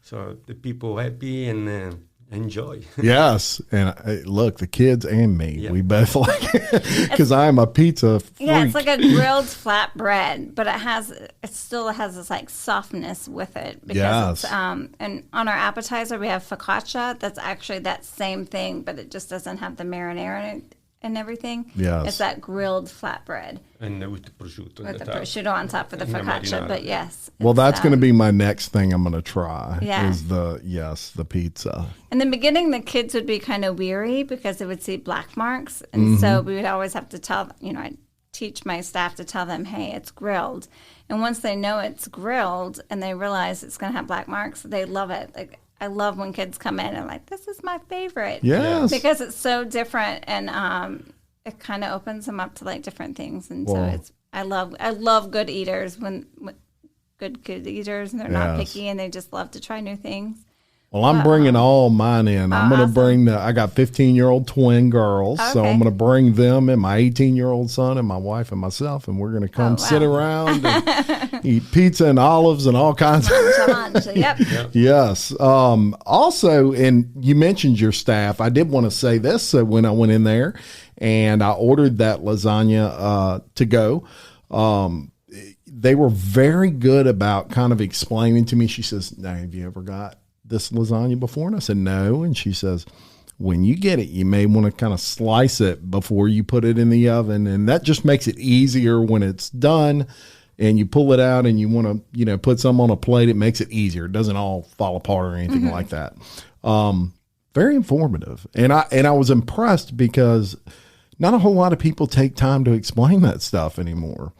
so the people happy and enjoy. Yes, and look, the kids and me, we both like it because I'm a pizza freak. Yeah, it's like a grilled flatbread, but it still has this like softness with it because it's and on our appetizer we have focaccia. That's actually that same thing, but it just doesn't have the marinara in it and everything. Yes. It's that grilled flatbread. And with the prosciutto. With the prosciutto on top for the focaccia, but yes. Well, that's going to be my next thing I'm going to try is the pizza. In the beginning, the kids would be kind of weary because they would see black marks. And so we would always have to I'd teach my staff to tell them, hey, it's grilled. And once they know it's grilled and they realize it's going to have black marks, they love it. Like, I love when kids come in and like, this is my favorite. Yes. Because it's so different, and it kind of opens them up to like different things. And so I love good eaters when good eaters, and they're not picky and they just love to try new things. Well, I'm bringing all mine in. I'm going to bring I got 15-year-old twin girls, so I'm going to bring them and my 18-year-old son and my wife and myself, and we're going to come sit around and eat pizza and olives and all kinds of Yep. Yes. Also, and you mentioned your staff. I did want to say this when I went in there and I ordered that lasagna to go. They were very good about kind of explaining to me. She says, now, have you ever got this lasagna before? And I said, no. And she says, when you get it, you may want to kind of slice it before you put it in the oven. And that just makes it easier when it's done and you pull it out and you want to, put some on a plate. It makes it easier. It doesn't all fall apart or anything like that. Very informative. And I was impressed because not a whole lot of people take time to explain that stuff anymore.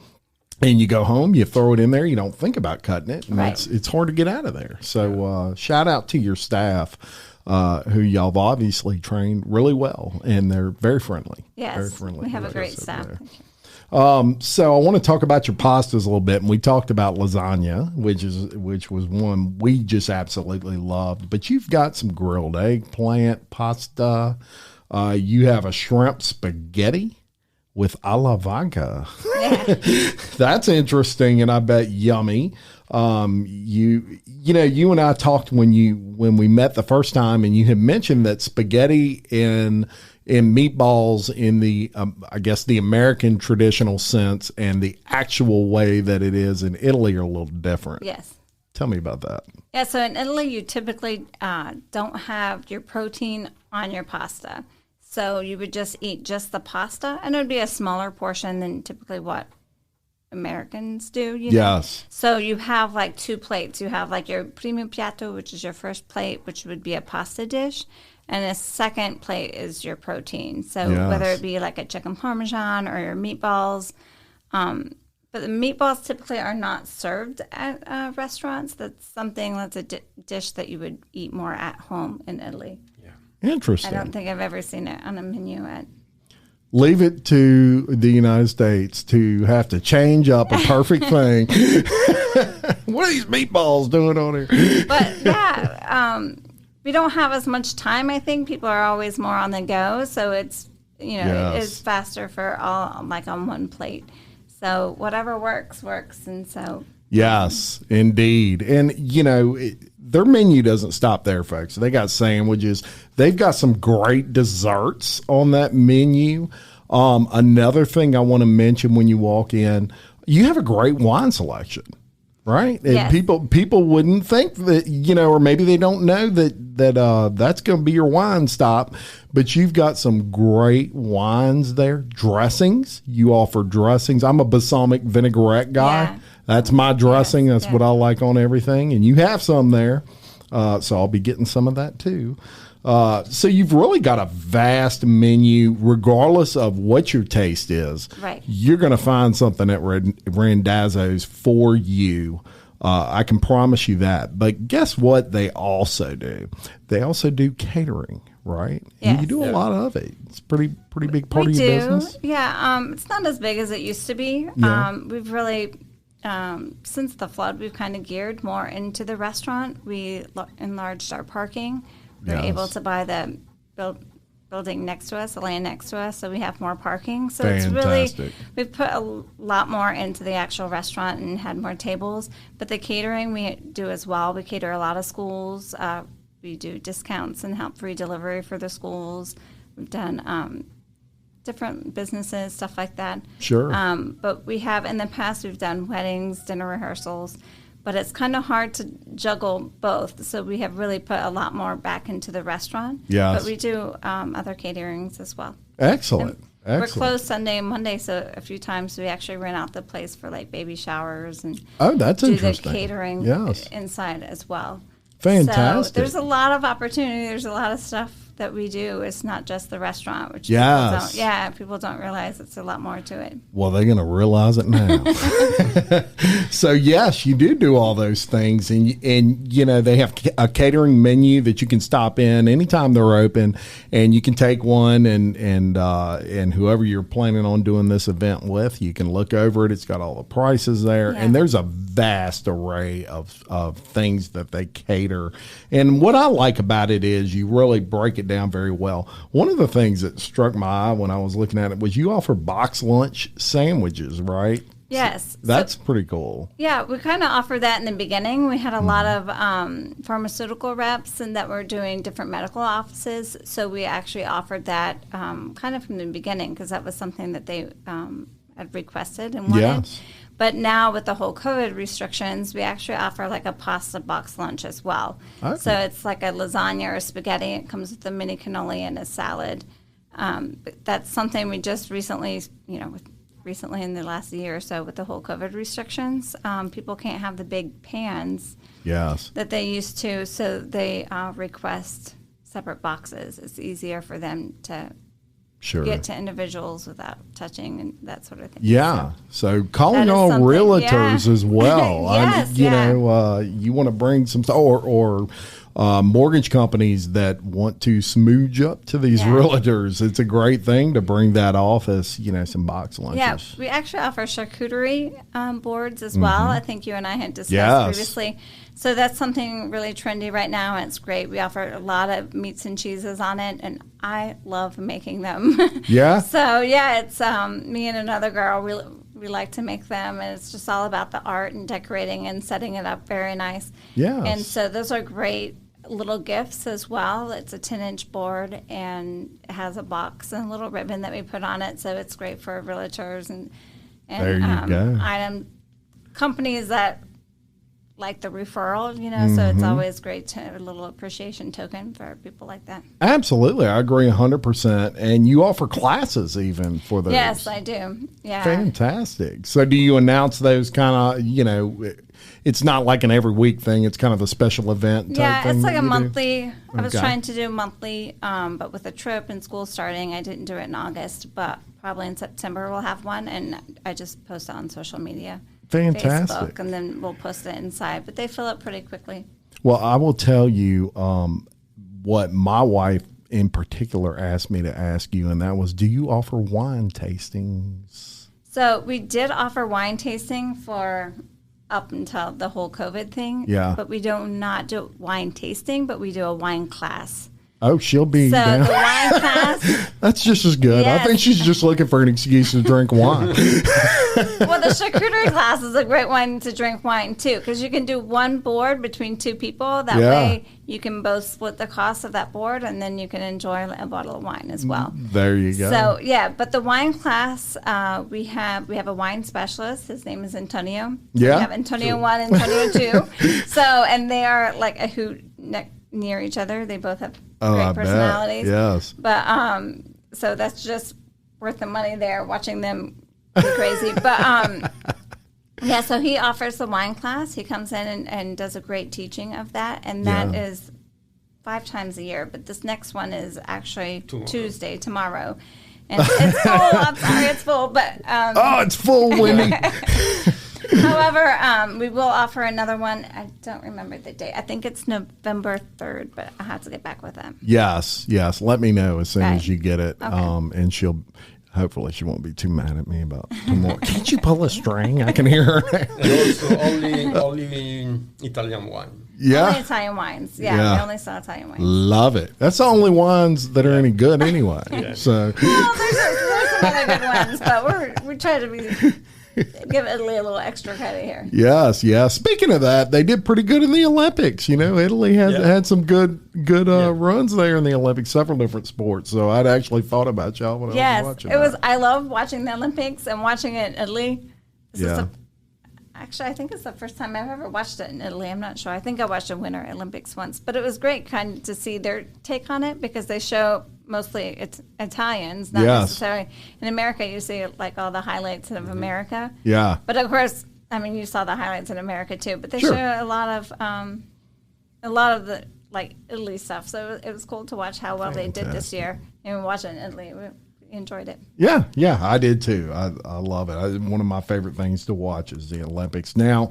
And you go home, you throw it in there, you don't think about cutting it, and it's hard to get out of there. So shout out to your staff, who y'all have obviously trained really well, and they're very friendly. Yes, very friendly. We have a great staff. So I want to talk about your pastas a little bit, and we talked about lasagna, which was one we just absolutely loved. But you've got some grilled eggplant pasta. You have a shrimp spaghetti with alla vodka. That's interesting, and I bet yummy. You and I talked when we met the first time, and you had mentioned that spaghetti and meatballs in the I guess the American traditional sense and the actual way that it is in Italy are a little different. Yes. Tell me about that. Yeah, so in Italy, you typically don't have your protein on your pasta. So you would just eat just the pasta, and it would be a smaller portion than typically what Americans do. Yes. So you have like two plates. You have like your primo piatto, which is your first plate, which would be a pasta dish, and a second plate is your protein. So whether it be like a chicken parmesan or your meatballs, but the meatballs typically are not served at restaurants. That's a dish that you would eat more at home in Italy. Interesting. I don't think I've ever seen it on a menu at. Leave it to the United States to have to change up a perfect thing. What are these meatballs doing on here? But we don't have as much time. I think people are always more on the go, so it's it is faster for all like on one plate. So whatever works, and so. Yes, indeed. And, their menu doesn't stop there, folks. They got sandwiches. They've got some great desserts on that menu. Another thing I want to mention when you walk in, you have a great wine selection, right? Yes. And people wouldn't think that, or maybe they don't know that that's going to be your wine stop, but you've got some great wines there. Dressings. You offer dressings. I'm a balsamic vinaigrette guy. Yeah. That's my dressing. That's what I like on everything. And you have some there. So I'll be getting some of that too. So you've really got a vast menu, regardless of what your taste is. Right. You're going to find something at Randazzo's for you. I can promise you that. But guess what they also do? They also do catering, right? Yes. And you do a lot of it. It's a pretty big part of your business. Yeah. It's not as big as it used to be. Yeah. We've really... since the flood, we've kind of geared more into the restaurant. We enlarged our parking. We were able to buy the building next to us, the land next to us, so we have more parking. So Fantastic. It's really, we've put a lot more into the actual restaurant and had more tables. But the catering we do as well. We cater a lot of schools. We do discounts and help free delivery for the schools. We've done different businesses, stuff like that. Sure. But we have, in the past, we've done weddings, dinner rehearsals, but it's kind of hard to juggle both. So we have really put a lot more back into the restaurant. Yes. But we do other caterings as well. Excellent. We're closed Sunday and Monday, so a few times we actually rent out the place for like baby showers and that's do interesting. the catering inside as well. Fantastic. So there's a lot of opportunity. There's a lot of stuff that we do. It's not just the restaurant, which yes. people don't realize it's a lot more to it. Well, they're going to realize it now. So yes, you do all those things, and you know they have a catering menu that you can stop in anytime they're open, and you can take one and whoever you're planning on doing this event with, you can look over it. It's got all the prices there, and there's a vast array of things that they cater. And what I like about it is you really break it down very well. One of the things that struck my eye when I was looking at it was you offer box lunch sandwiches, right? Yes. That's pretty cool. Yeah, we kind of offered that in the beginning. We had a lot of pharmaceutical reps and that were doing different medical offices. So we actually offered that kind of from the beginning because that was something that they had requested and wanted. Yes. But now with the whole COVID restrictions, we actually offer like a pasta box lunch as well. Okay. So it's like a lasagna or spaghetti. It comes with a mini cannoli and a salad. But that's something we just recently, recently in the last year or so with the whole COVID restrictions, people can't have the big pans that they used to. So they request separate boxes. It's easier for them to get to individuals without touching and that sort of thing. Yeah. So calling all realtors as well. Yes, you want to bring some or mortgage companies that want to smooge up to these realtors. It's a great thing to bring that off as, some box lunches. Yeah, we actually offer charcuterie boards as well. I think you and I had discussed previously. So that's something really trendy right now, and it's great. We offer a lot of meats and cheeses on it, and I love making them. Yeah? So, it's me and another girl. We like to make them, and it's just all about the art and decorating and setting it up very nice. Yeah. And so those are great little gifts as well. It's a 10-inch board, and it has a box and a little ribbon that we put on it, so it's great for realtors and there you go. Item companies that like the referral, so it's always great to have a little appreciation token for people like that. Absolutely. I agree 100%. And you offer classes even for those. Yes, I do. Yeah. Fantastic. So do you announce those kind of, it's not like an every week thing. It's kind of a special event type thing. It's like a monthly. I was trying to do monthly, but with the trip and school starting, I didn't do it in August, but probably in September we'll have one, and I just post it on social media. Fantastic. Facebook, and then we'll post it inside, but they fill up pretty quickly. Well, I will tell you what my wife in particular asked me to ask you, and that was, do you offer wine tastings? So we did offer wine tasting for up until the whole COVID thing. Yeah. But we do not do wine tasting, but we do a wine class. Oh, she'll be down. The wine class. That's just as good. Yes. I think she's just looking for an excuse to drink wine. Well, the charcuterie class is a great one to drink wine, too, because you can do one board between two people. That way you can both split the cost of that board, and then you can enjoy a bottle of wine as well. There you go. So, but the wine class, we have a wine specialist. His name is Antonio. Yeah. We have Antonio 1, Antonio 2. So, and they are like a hoot near each other. They both have great personalities. Yes. But so that's just worth the money there, watching them be crazy. But so he offers the wine class. He comes in and does a great teaching of that, and that is 5 times a year. But this next one is actually Tuesday, tomorrow. And it's full. I'm sorry, it's full. But it's full, Wendy. However, we will offer another one. I don't remember the date. I think it's November 3rd, but I have to get back with them. Yes. Let me know as soon as you get it. Okay. And hopefully she won't be too mad at me about tomorrow. Can't you pull a string? I can hear her. Also, only Italian wine. Yeah. Only Italian wines. Yeah, we only sell Italian wines. Love it. That's the only ones that are any good anyway. So. Well, there's some other good ones, but we try to give Italy a little extra credit here. Yes. Speaking of that, they did pretty good in the Olympics. Italy had some good runs there in the Olympics, several different sports. So I'd actually thought about y'all when I was watching. I love watching the Olympics and watching it in Italy. Actually, I think it's the first time I've ever watched it in Italy. I'm not sure. I think I watched a Winter Olympics once, but it was great kind of to see their take on it because they show mostly it's Italians, not necessarily. In America, you see like all the highlights of America. Yeah. But of course, I mean, you saw the highlights in America too. But they show a lot of the like Italy stuff. So it was cool to watch how well they did this year. And watching Italy, we enjoyed it. Yeah, I did too. I love it. One of my favorite things to watch is the Olympics. Now,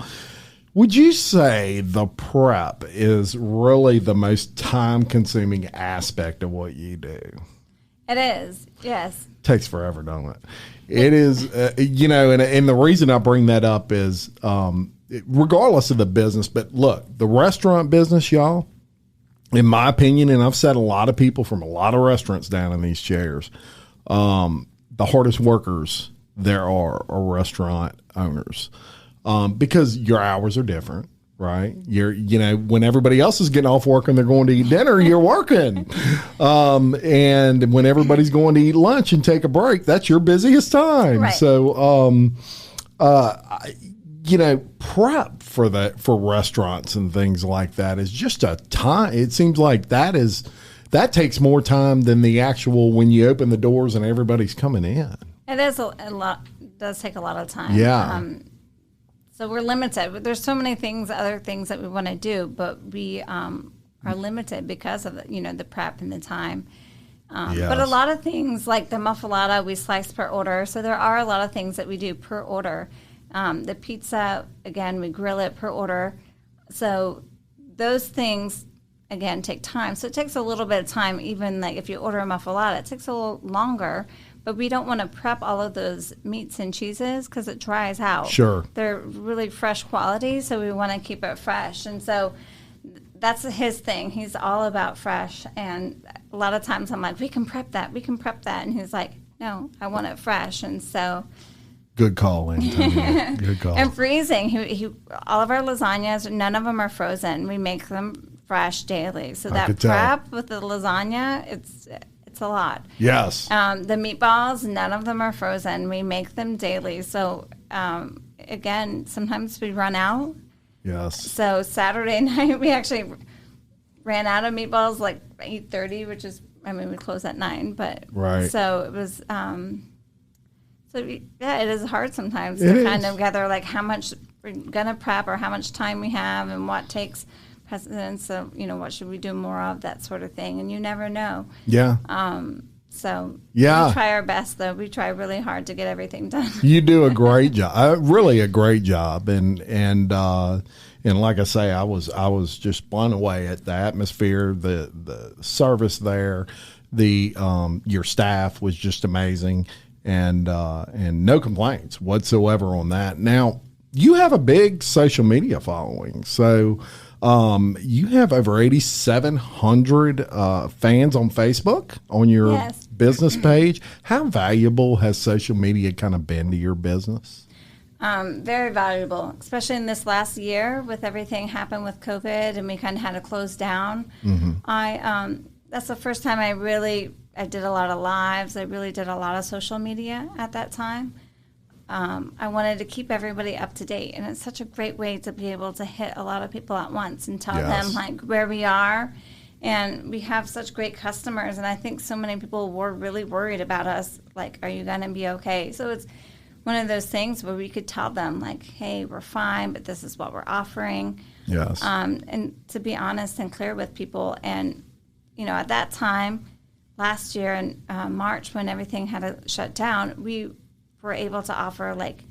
would you say the prep is really the most time-consuming aspect of what you do? It is, yes. Takes forever, don't it? It is, and the reason I bring that up is regardless of the business, but look, the restaurant business, y'all, in my opinion, and I've sat a lot of people from a lot of restaurants down in these chairs, the hardest workers there are restaurant owners. Because your hours are different, right? When everybody else is getting off work and they're going to eat dinner, you're working. And when everybody's going to eat lunch and take a break, that's your busiest time. Right. So, prep for restaurants and things like that is just a time. It seems like that takes more time than the actual when you open the doors and everybody's coming in. It is a lot. It does take a lot of time. Yeah. So we're limited. There's so many other things that we want to do, but we are limited because of the prep and the time. Yes. But a lot of things like the muffalata, we slice per order. So there are a lot of things that we do per order. The pizza, again, we grill it per order. So those things, again, take time. So it takes a little bit of time. Even like if you order a muffalata, it takes a little longer. But we don't want to prep all of those meats and cheeses because it dries out. Sure. They're really fresh quality, so we want to keep it fresh. And so that's his thing. He's all about fresh. And a lot of times I'm like, we can prep that. And he's like, no, I want it fresh. And so. Good call, Antonio. Good call. And freezing. He all of our lasagnas, none of them are frozen. We make them fresh daily. So that prep with the lasagna, it's a lot. Yes. The meatballs, none of them are frozen. We make them daily. So, again, sometimes we run out. Yes. So Saturday night, we actually ran out of meatballs like 8:30, which is, we close at 9. But right. So it was, it is hard sometimes to kind of gather like how much we're going to prep or how much time we have and what takes precedence of, what should we do more of, that sort of thing. And you never know. Yeah. We try our best, though. We try really hard to get everything done. You do a great job, really a great job. And like I say, I was just blown away at the atmosphere, the service there, your staff was just amazing, and no complaints whatsoever on that. Now, you have a big social media following, so. You have over 8,700 fans on Facebook on your business page. How valuable has social media kind of been to your business? Very valuable, especially in this last year with everything happened with COVID and we kind of had to close down. Mm-hmm. That's the first time I did a lot of lives. I really did a lot of social media at that time. I wanted to keep everybody up to date, and it's such a great way to be able to hit a lot of people at once and tell them like where we are. And we have such great customers, and I think so many people were really worried about us, like, are you going to be okay? So it's one of those things where we could tell them, like, hey, we're fine, but this is what we're offering. Yes. And to be honest and clear with people. And, at that time, last year in March when everything had to shut down, we were able to offer like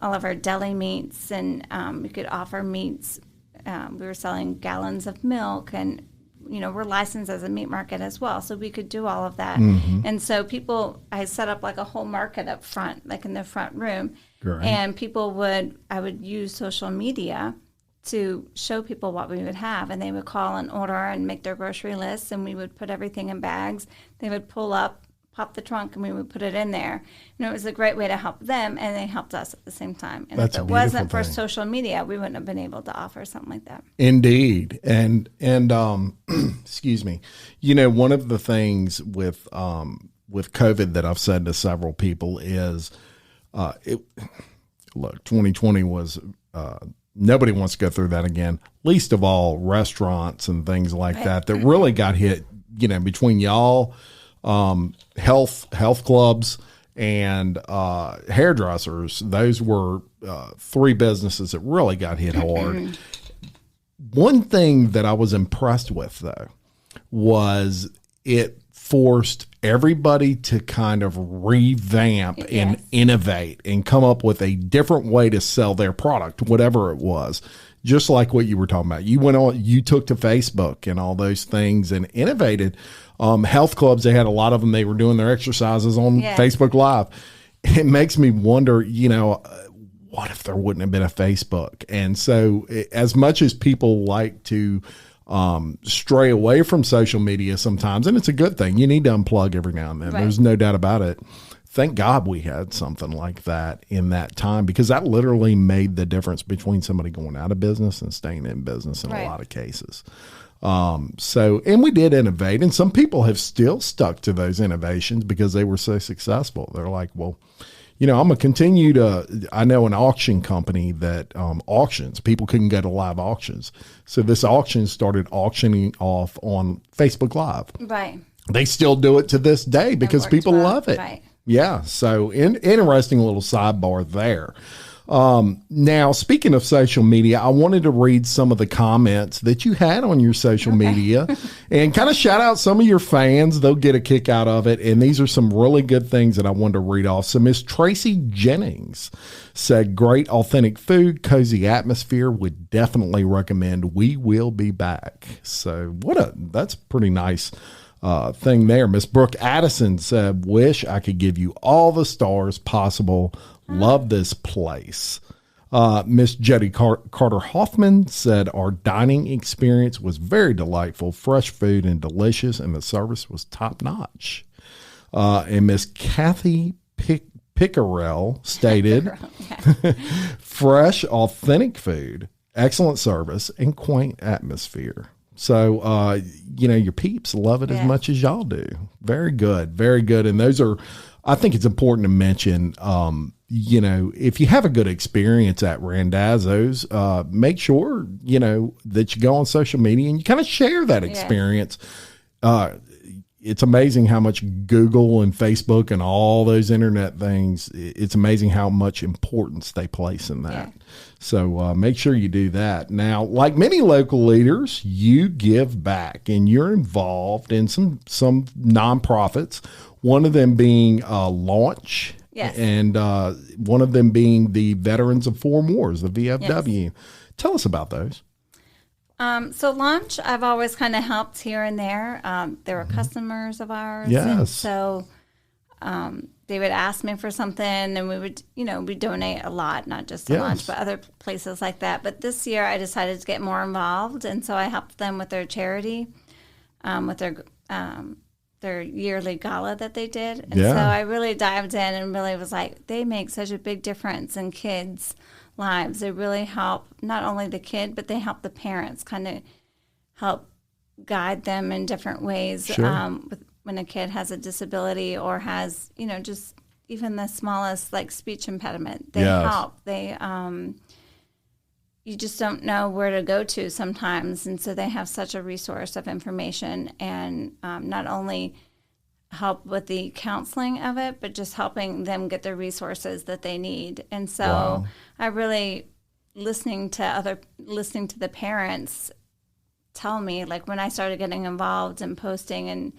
all of our deli meats, and we could offer meats. We were selling gallons of milk, and we're licensed as a meat market as well, so we could do all of that. Mm-hmm. And so I set up like a whole market up front, like in the front room. Great. And I would use social media to show people what we would have, and they would call and order and make their grocery lists, and we would put everything in bags. They would pull up, pop the trunk, and we would put it in there. It was a great way to help them, and they helped us at the same time. And if it wasn't for social media, we wouldn't have been able to offer something like that. Indeed. And excuse me, one of the things with COVID that I've said to several people is, look, 2020 was, nobody wants to go through that again, least of all restaurants and things like that really got hit, between y'all, health clubs and hairdressers. Those were three businesses that really got hit hard. One thing that I was impressed with, though, was it forced everybody to kind of revamp and innovate and come up with a different way to sell their product, whatever it was. Just like what you were talking about. You took to Facebook and all those things and innovated. Health clubs, they had a lot of them. They were doing their exercises on Facebook Live. It makes me wonder, what if there wouldn't have been a Facebook? And so as much as people like to stray away from social media sometimes, and it's a good thing, you need to unplug every now and then. Right. There's no doubt about it. Thank God we had something like that in that time, because that literally made the difference between somebody going out of business and staying in business in a lot of cases. And we did innovate, and some people have still stuck to those innovations because they were so successful. They're like, well, I'm going to continue I know an auction company that auctions. People couldn't go to live auctions. So this auction started auctioning off on Facebook Live. Right. They still do it to this day because people love it. Right. Yeah. So interesting little sidebar there. Now, speaking of social media, I wanted to read some of the comments that you had on your social media and kind of shout out some of your fans. They'll get a kick out of it. And these are some really good things that I wanted to read off. So Miss Tracy Jennings said, great authentic food, cozy atmosphere, would definitely recommend. We will be back. So that's pretty nice thing there. Miss Brooke Addison said, wish I could give you all the stars possible. Love this place. Miss Jetty Carter Hoffman said, our dining experience was very delightful, fresh food and delicious, and the service was top notch. And Miss Kathy Pickerell stated, fresh, authentic food, excellent service, and quaint atmosphere. So, your peeps love it as much as y'all do. Very good. Very good. And those are, I think it's important to mention, if you have a good experience at Randazzo's, make sure, that you go on social media and you kind of share that experience. It's amazing how much Google and Facebook and all those internet things, it's amazing how much importance they place in that. Yeah. So make sure you do that. Now, like many local leaders, you give back and you're involved in some nonprofits, one of them being Launch. Yes. And one of them being the Veterans of Foreign Wars, the VFW. Yes. Tell us about those. So Launch, I've always kind of helped here and there. They were customers of ours. Yes. And so they would ask me for something, and we would, we donate a lot, not just to Launch, but other places like that. But this year I decided to get more involved, and so I helped them with their charity, with their yearly gala that they did. And so I really dived in and really was like, they make such a big difference in kids' lives. They really help not only the kid, but they help the parents kind of help guide them in different ways. Sure. When a kid has a disability or has, just even the smallest like speech impediment, they help. They, you just don't know where to go to sometimes. And so they have such a resource of information and not only help with the counseling of it, but just helping them get the resources that they need. And so I really, listening to the parents tell me, like when I started getting involved and posting and,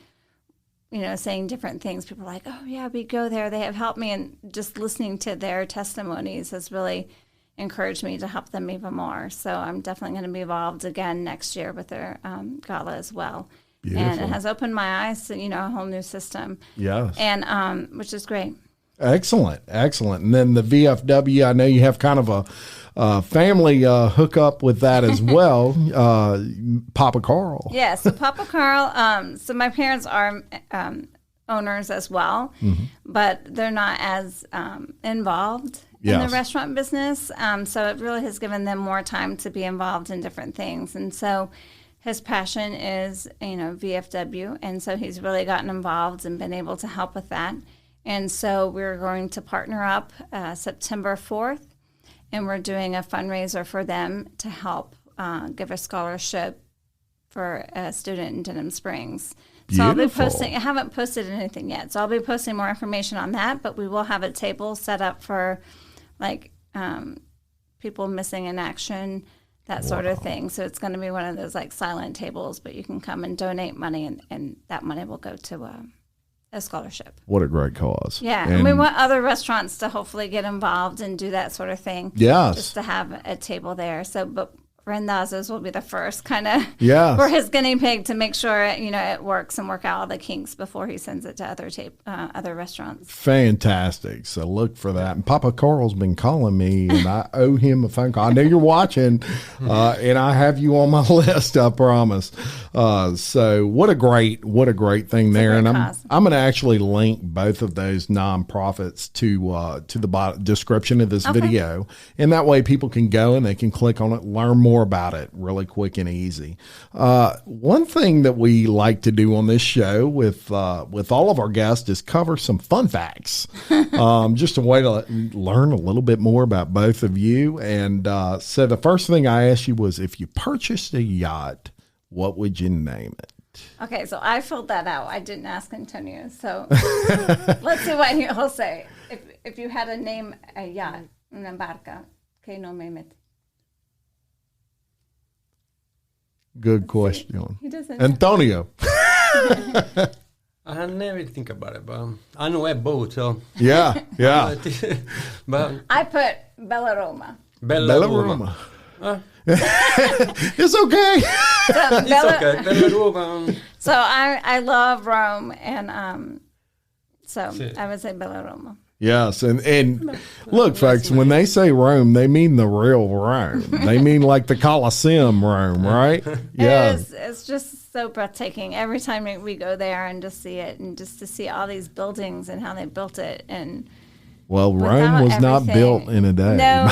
saying different things, people are like, oh yeah, we go there. They have helped me. And just listening to their testimonies has really encouraged me to help them even more. So I'm definitely going to be involved again next year with their gala as well. Beautiful. And it has opened my eyes to, a whole new system. Yes. And which is great. Excellent. And then the VFW, I know you have kind of a family hookup with that as well. Papa Carl. Yeah, so Papa Carl, so my parents are owners as well, but they're not as involved in the restaurant business. So it really has given them more time to be involved in different things. And so his passion is, VFW. And so he's really gotten involved and been able to help with that. And so we're going to partner up September 4th, and we're doing a fundraiser for them to help give a scholarship for a student in Denham Springs. So I'll be posting, I haven't posted anything yet, so I'll be posting more information on that, but we will have a table set up for like people missing in action that sort of thing. So it's going to be one of those like silent tables, but you can come and donate money, and that money will go to a scholarship. What a great cause. Yeah. And we want other restaurants to hopefully get involved and do that sort of thing. Yes. Just to have a table there. So, but Randazzo's will be the first kind of for his guinea pig to make sure it works and work out all the kinks before he sends it to other restaurants. Fantastic. So look for that. And Papa Carl's been calling me, and I owe him a phone call. I know you're watching, and I have you on my list. I promise. So what a great thing there. And I'm going to actually link both of those nonprofits to the description of this video, and that way people can go and they can click on it, learn more about it really quick and easy. One thing that we like to do on this show with all of our guests is cover some fun facts, just a way to learn a little bit more about both of you. And so the first thing I asked you was, if you purchased a yacht, what would you name it? Okay, so I filled that out. I didn't ask Antonio, so let's see what he'll say. If you had to name a yacht, una barca, ¿qué nombre mete? Good question. He doesn't. Antonio. I never think about it, but I know a boat, so. Yeah. But I put Bella Roma. Bella Roma. It's okay. It's okay. Bella Roma. So I love Rome, and so I would say Bella Roma. Yes, and look, folks, when they say Rome, they mean the real Rome. They mean like the Colosseum Rome, right? Yeah. It's just so breathtaking every time we go there and just see it, and just to see all these buildings and how they built it. And well, Rome was not built in a day. No.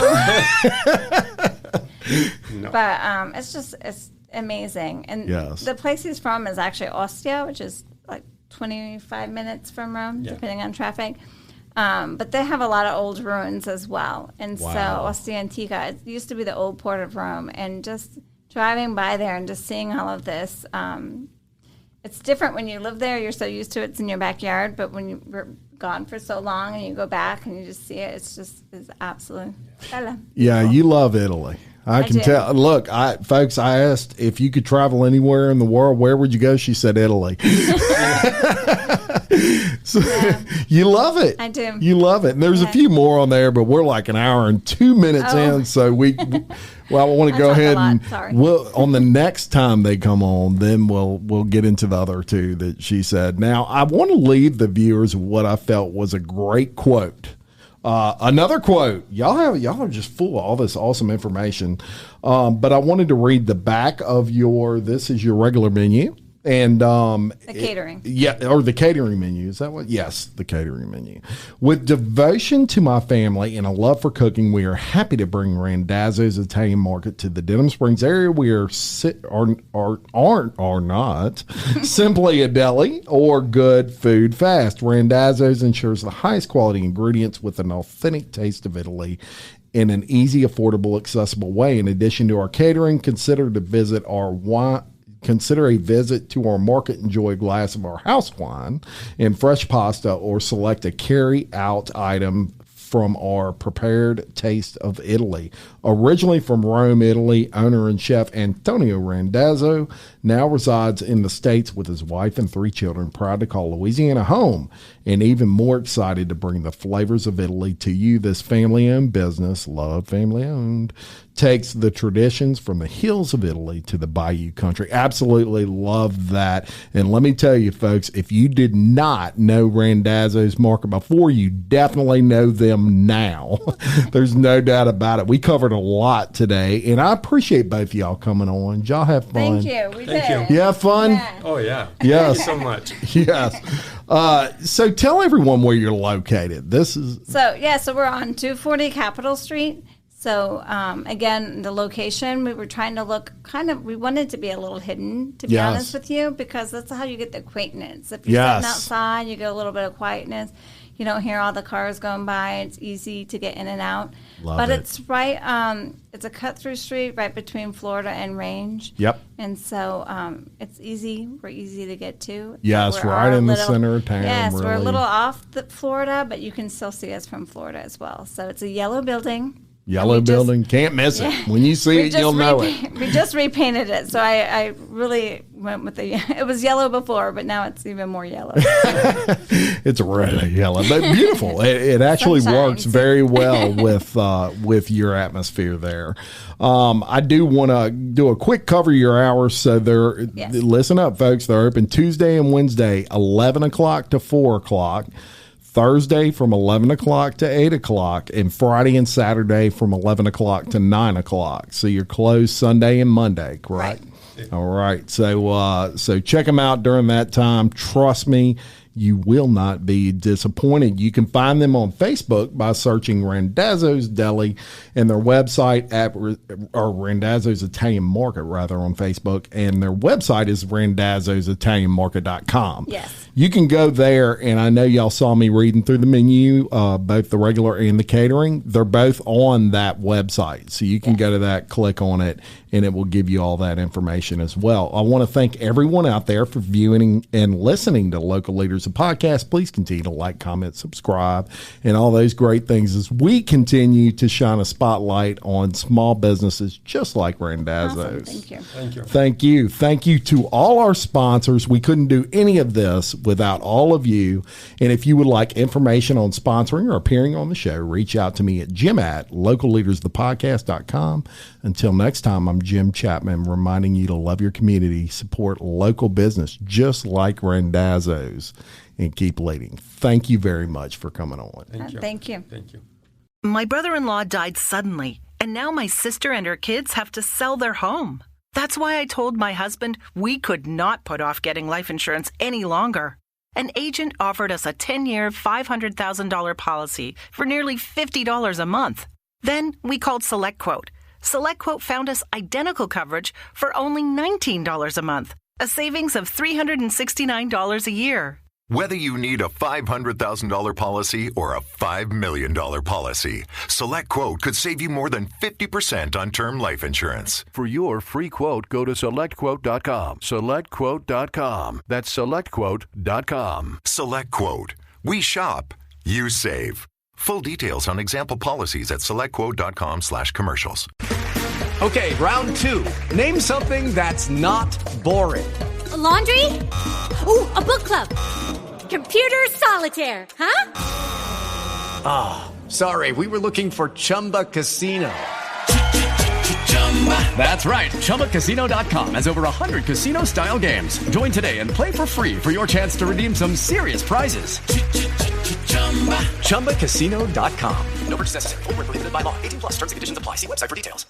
But it's amazing. And the place he's from is actually Ostia, which is like 25 minutes from Rome, depending on traffic. But they have a lot of old ruins as well. And so Ostia Antica, it used to be the old port of Rome. And just driving by there and just seeing all of this, it's different when you live there. You're so used to it. It's in your backyard. But when you're gone for so long and you go back and you just see it, it's absolute. Yeah, you love Italy. I can tell. Look, folks, I asked if you could travel anywhere in the world, where would you go? She said Italy. So, you love it. I do. You love it. And there's a few more on there, but we're like an hour and 2 minutes in, so I want to go ahead and on the next time they come on, then we'll get into the other two that she said. Now, I want to leave the viewers with what I felt was a great quote. Another quote. Y'all are just full of all this awesome information. But I wanted to read the back of this is your regular menu. And the catering. Or the catering menu. Is that what? Yes, the catering menu. With devotion to my family and a love for cooking, we are happy to bring Randazzo's Italian Market to the Denham Springs area. We are not simply a deli or good food fast. Randazzo's ensures the highest quality ingredients with an authentic taste of Italy in an easy, affordable, accessible way. In addition to our catering, consider a visit to our market, enjoy a glass of our house wine and fresh pasta, or select a carry-out item from our prepared taste of Italy. Originally from Rome, Italy, owner and chef Antonio Randazzo now resides in the States with his wife and 3 children, proud to call Louisiana home, and even more excited to bring the flavors of Italy to you. This family-owned business, love family-owned, takes the traditions from the hills of Italy to the Bayou country. Absolutely love that. And let me tell you, folks, if you did not know Randazzo's Market before, you definitely know them now. There's no doubt about it. We covered a lot today, and I appreciate both of y'all coming on. Did y'all have fun? Thank you. We Thank did. you. You have fun? Yeah. Oh, yeah. Yes. Thank you so much. Yes. So tell everyone where you're located. So we're on 240 Capitol Street. So, again, the location, we were trying to look we wanted to be a little hidden, to be honest with you, because that's how you get the acquaintance. If you're sitting outside, you get a little bit of quietness. You don't hear all the cars going by. It's easy to get in and out. It's right, it's a cut-through street right between Florida and Range. Yep. And so it's easy. We're easy to get to. Yes, right in the center of town. Yes, really. we're a little off Florida, but you can still see us from Florida as well. So it's a yellow building. Yellow building, can't miss it. When you see it, you'll know it. We just repainted it, so I really went with it was yellow before, but now it's even more yellow. It's really yellow, but beautiful. It actually works very well with your atmosphere there. I do want to do a quick cover your hours. So listen up, folks. They're open Tuesday and Wednesday, 11 o'clock to 4 o'clock. Thursday from 11 o'clock to 8 o'clock, and Friday and Saturday from 11 o'clock to 9 o'clock. So you're closed Sunday and Monday, correct? Right. All right. So check them out during that time. Trust me, you will not be disappointed. You can find them on Facebook by searching Randazzo's Deli and their website or Randazzo's Italian Market rather on Facebook, and their website is randazzositalianmarket.com. Yes. You can go there, and I know y'all saw me reading through the menu, both the regular and the catering. They're both on that website, so you can go to that, click on it, and it will give you all that information as well. I want to thank everyone out there for viewing and listening to Local Leaders, the podcast. Please continue to like, comment, subscribe, and all those great things as we continue to shine a spotlight on small businesses just like Randazzo's. Awesome. Thank you. Thank you. Thank you. Thank you to all our sponsors. We couldn't do any of this without all of you. And if you would like information on sponsoring or appearing on the show, reach out to me at jim@localleadersthepodcast.com. Until next time, I'm Jim Chapman, reminding you to love your community, support local business just like Randazzo's, and keep leading. Thank you very much for coming on. Thank you. Thank you. Thank you. My brother-in-law died suddenly, and now my sister and her kids have to sell their home. That's why I told my husband we could not put off getting life insurance any longer. An agent offered us a 10-year, $500,000 policy for nearly $50 a month. Then we called SelectQuote. SelectQuote found us identical coverage for only $19 a month, a savings of $369 a year. Whether you need a $500,000 policy or a $5 million policy, SelectQuote could save you more than 50% on term life insurance. For your free quote, go to SelectQuote.com. SelectQuote.com. That's SelectQuote.com. SelectQuote. We shop. You save. Full details on example policies at SelectQuote.com/commercials. Okay, round two. Name something that's not boring. A laundry? Ooh, a book club. Computer solitaire, huh? Ah, sorry, we were looking for Chumba Casino. That's right, ChumbaCasino.com has over 100 casino-style games. Join today and play for free for your chance to redeem some serious prizes. ChumbaCasino.com. No purchase necessary. Void where prohibited by law. 18+ terms and conditions apply. See website for details.